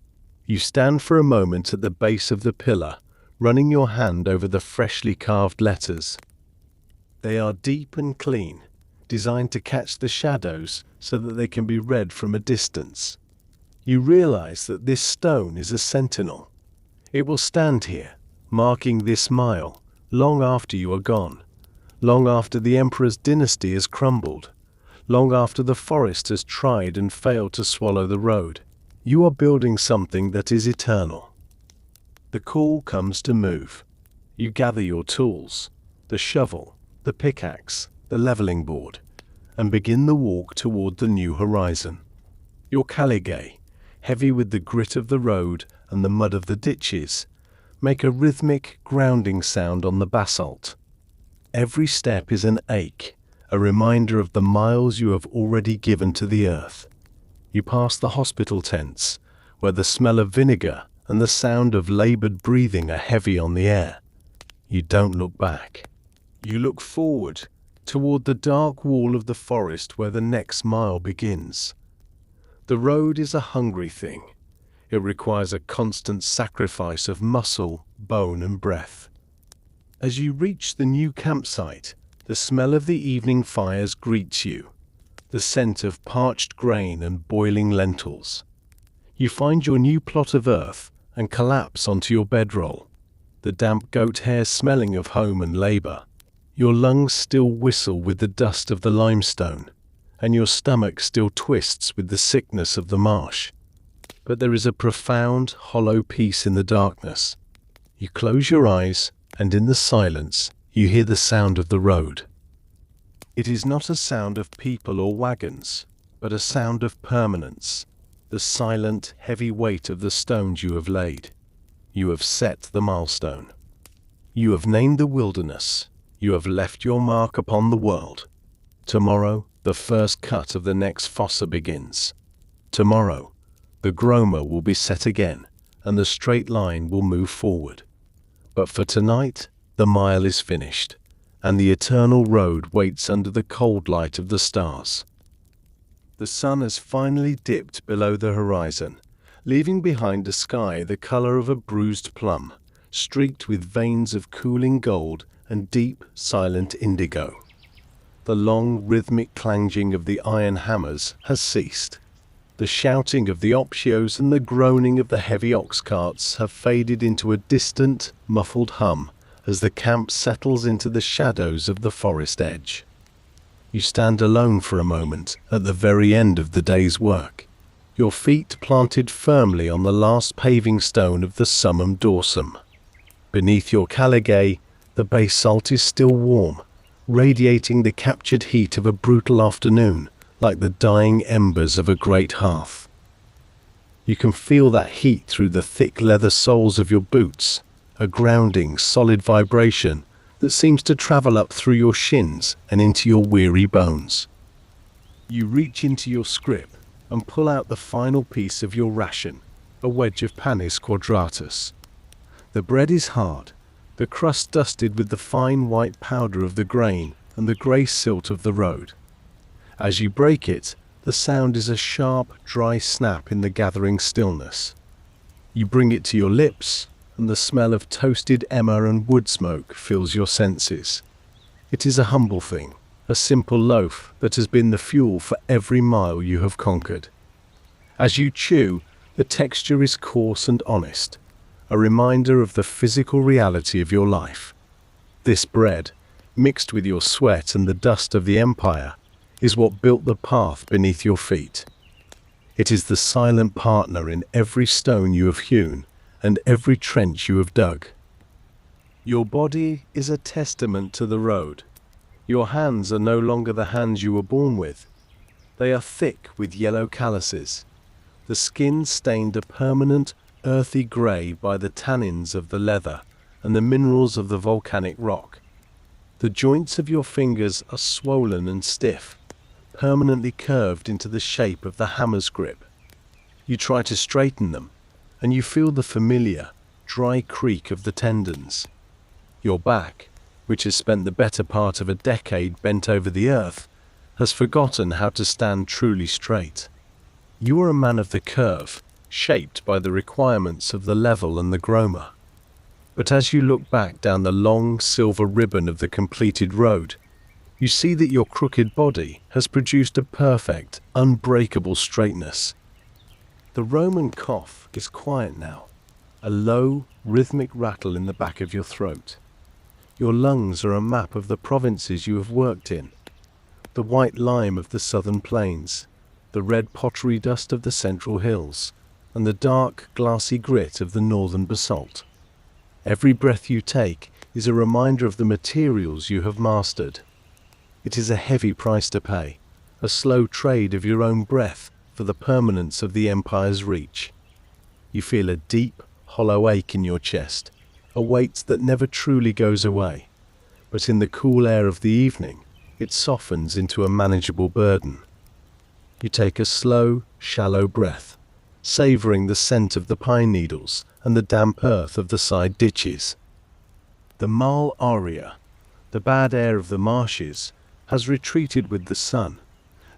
Speaker 1: You stand for a moment at the base of the pillar, running your hand over the freshly carved letters. They are deep and clean, designed to catch the shadows so that they can be read from a distance. You realize that this stone is a sentinel. It will stand here, marking this mile, long after you are gone, long after the emperor's dynasty has crumbled, long after the forest has tried and failed to swallow the road. You are building something that is eternal. The call comes to move. You gather your tools, the shovel, the pickaxe, the leveling board, and begin the walk toward the new horizon. Your caligay, heavy with the grit of the road and the mud of the ditches, make a rhythmic, grounding sound on the basalt. Every step is an ache, a reminder of the miles you have already given to the earth. You pass the hospital tents, where the smell of vinegar and the sound of labored breathing are heavy on the air. You don't look back. You look forward, toward the dark wall of the forest where the next mile begins. The road is a hungry thing. It requires a constant sacrifice of muscle, bone, and breath. As you reach the new campsite, the smell of the evening fires greets you, the scent of parched grain and boiling lentils. You find your new plot of earth and collapse onto your bedroll, the damp goat hair smelling of home and labor. Your lungs still whistle with the dust of the limestone, and your stomach still twists with the sickness of the marsh. But there is a profound, hollow peace in the darkness. You close your eyes, and in the silence, you hear the sound of the road. It is not a sound of people or wagons, but a sound of permanence, the silent, heavy weight of the stones you have laid. You have set the milestone. You have named the wilderness. You have left your mark upon the world. Tomorrow, the first cut of the next fossa begins. Tomorrow, the groma will be set again, and the straight line will move forward. But for tonight, the mile is finished, and the eternal road waits under the cold light of the stars. The sun has finally dipped below the horizon, leaving behind a sky the color of a bruised plum, streaked with veins of cooling gold and deep, silent indigo. The long, rhythmic clanging of the iron hammers has ceased. The shouting of the optios and the groaning of the heavy ox carts have faded into a distant, muffled hum as the camp settles into the shadows of the forest edge. You stand alone for a moment at the very end of the day's work, your feet planted firmly on the last paving stone of the summum dorsum. Beneath your caligay, the basalt is still warm, radiating the captured heat of a brutal afternoon like the dying embers of a great hearth. You can feel that heat through the thick leather soles of your boots, a grounding, solid vibration that seems to travel up through your shins and into your weary bones. You reach into your scrip and pull out the final piece of your ration, a wedge of panis quadratus. The bread is hard, the crust dusted with the fine white powder of the grain and the grey silt of the road. As you break it, the sound is a sharp, dry snap in the gathering stillness. You bring it to your lips, and the smell of toasted emmer and wood smoke fills your senses. It is a humble thing, a simple loaf that has been the fuel for every mile you have conquered. As you chew, the texture is coarse and honest, a reminder of the physical reality of your life. This bread, mixed with your sweat and the dust of the empire, is what built the path beneath your feet. It is the silent partner in every stone you have hewn and every trench you have dug. Your body is a testament to the road. Your hands are no longer the hands you were born with. They are thick with yellow calluses, the skin stained a permanent, earthy grey by the tannins of the leather and the minerals of the volcanic rock. The joints of your fingers are swollen and stiff, permanently curved into the shape of the hammer's grip. You try to straighten them, and you feel the familiar, dry creak of the tendons. Your back, which has spent the better part of a decade bent over the earth, has forgotten how to stand truly straight. You are a man of the curve, shaped by the requirements of the level and the groma. But as you look back down the long silver ribbon of the completed road, you see that your crooked body has produced a perfect, unbreakable straightness. The Roman cough is quiet now, a low, rhythmic rattle in the back of your throat. Your lungs are a map of the provinces you have worked in, the white lime of the southern plains, the red pottery dust of the central hills, and the dark, glassy grit of the northern basalt. Every breath you take is a reminder of the materials you have mastered. It is a heavy price to pay, a slow trade of your own breath for the permanence of the empire's reach. You feel a deep, hollow ache in your chest, a weight that never truly goes away, but in the cool air of the evening, it softens into a manageable burden. You take a slow, shallow breath, savoring the scent of the pine needles and the damp earth of the side ditches. The mal aria, the bad air of the marshes, has retreated with the sun,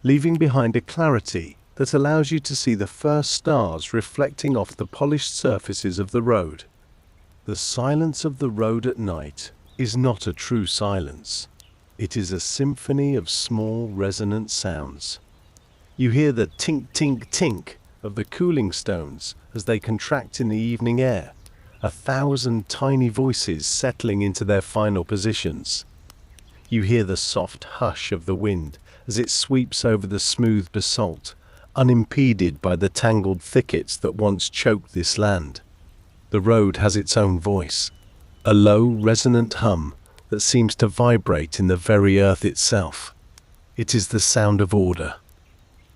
Speaker 1: leaving behind a clarity that allows you to see the first stars reflecting off the polished surfaces of the road. The silence of the road at night is not a true silence. It is a symphony of small, resonant sounds. You hear the tink, tink, tink of the cooling stones as they contract in the evening air, 1,000 tiny voices settling into their final positions. You hear the soft hush of the wind as it sweeps over the smooth basalt, unimpeded by the tangled thickets that once choked this land. The road has its own voice, a low, resonant hum that seems to vibrate in the very earth itself. It is the sound of order.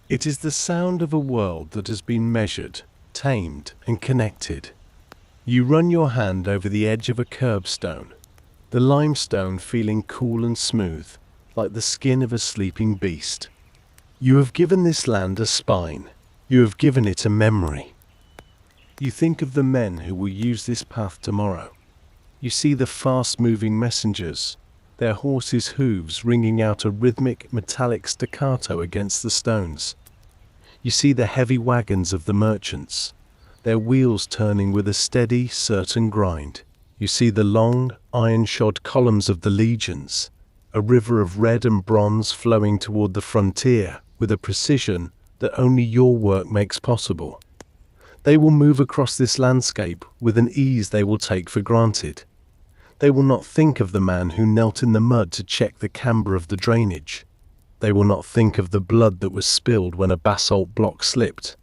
Speaker 1: It is the sound of a world that has been measured, tamed, and connected. You run your hand over the edge of a curbstone, the limestone feeling cool and smooth, like the skin of a sleeping beast. You have given this land a spine. You have given it a memory. You think of the men who will use this path tomorrow. You see the fast-moving messengers, their horses' hooves ringing out a rhythmic, metallic staccato against the stones. You see the heavy wagons of the merchants, their wheels turning with a steady, certain grind. You see the long, iron-shod columns of the legions, a river of red and bronze flowing toward the frontier with a precision that only your work makes possible. They will move across this landscape with an ease they will take for granted. They will not think of the man who knelt in the mud to check the camber of the drainage. They will not think of the blood that was spilled when a basalt block slipped,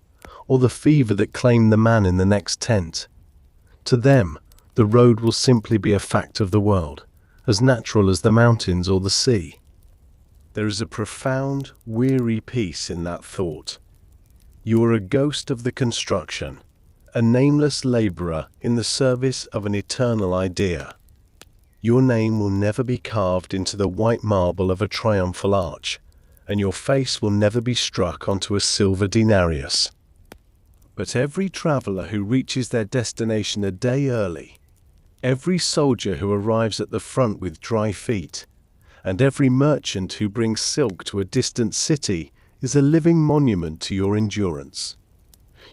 Speaker 1: or the fever that claimed the man in the next tent. To them, the road will simply be a fact of the world, as natural as the mountains or the sea. There is a profound, weary peace in that thought. You are a ghost of the construction, a nameless laborer in the service of an eternal idea. Your name will never be carved into the white marble of a triumphal arch, and your face will never be struck onto a silver denarius. But every traveler who reaches their destination a day early, every soldier who arrives at the front with dry feet, and every merchant who brings silk to a distant city is a living monument to your endurance.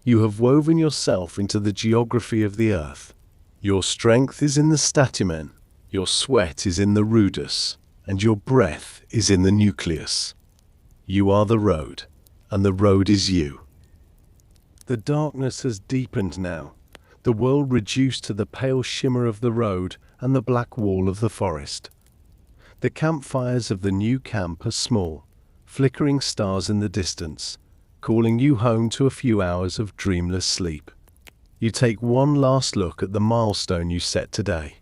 Speaker 1: You have woven yourself into the geography of the earth. Your strength is in the statumen, your sweat is in the rudus, and your breath is in the nucleus. You are the road, and the road is you. The darkness has deepened now, the world reduced to the pale shimmer of the road and the black wall of the forest. The campfires of the new camp are small, flickering stars in the distance, calling you home to a few hours of dreamless sleep. You take one last look at the milestone you set today.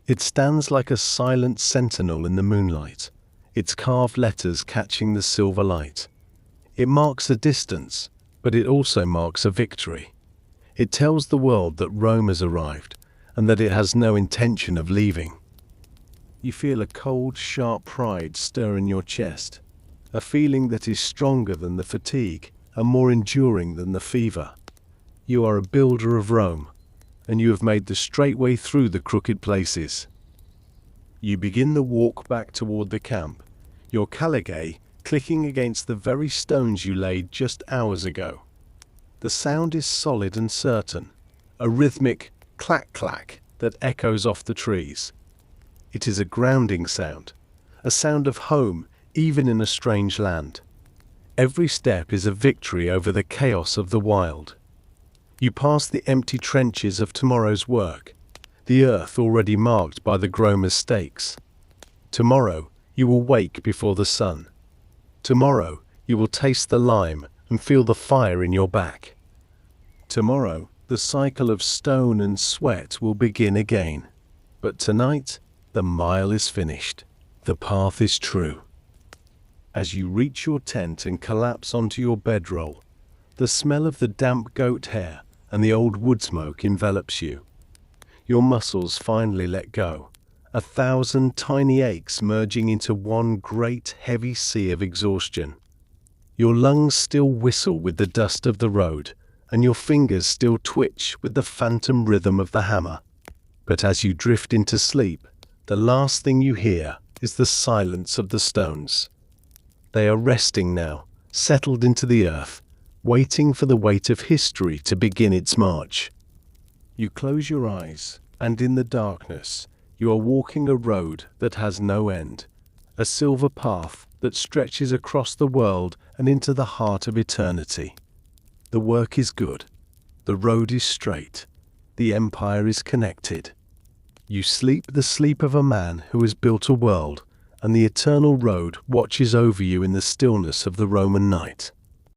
Speaker 1: It stands like a silent sentinel in the moonlight, its carved letters catching the silver light. It marks a distance, but it also marks a victory. It tells the world that Rome has arrived, and that it has no intention of leaving. You feel a cold, sharp pride stir in your chest, a feeling that is stronger than the fatigue and more enduring than the fever. You are a builder of Rome, and you have made the straight way through the crooked places. You begin the walk back toward the camp, your caligae clicking against the very stones you laid just hours ago. The sound is solid and certain, a rhythmic clack-clack that echoes off the trees. It is a grounding sound, a sound of home even in a strange land. Every step is a victory over the chaos of the wild. You pass the empty trenches of tomorrow's work, the earth already marked by the gromer's stakes. Tomorrow you will wake before the sun. Tomorrow you will taste the lime and feel the fire in your back. Tomorrow the cycle of stone and sweat will begin again. But tonight the mile is finished. The path is true. As you reach your tent and collapse onto your bedroll, the smell of the damp goat hair and the old wood smoke envelops you. Your muscles finally let go, 1,000 tiny aches merging into one great heavy sea of exhaustion. Your lungs still whistle with the dust of the road, and your fingers still twitch with the phantom rhythm of the hammer. But as you drift into sleep, the last thing you hear is the silence of the stones. They are resting now, settled into the earth, waiting for the weight of history to begin its march. You close your eyes, and in the darkness, you are walking a road that has no end, a silver path that stretches across the world and into the heart of eternity. The work is good, the road is straight, the empire is connected. You sleep the sleep of a man who has built a world, and the eternal road watches over you in the stillness of the Roman night.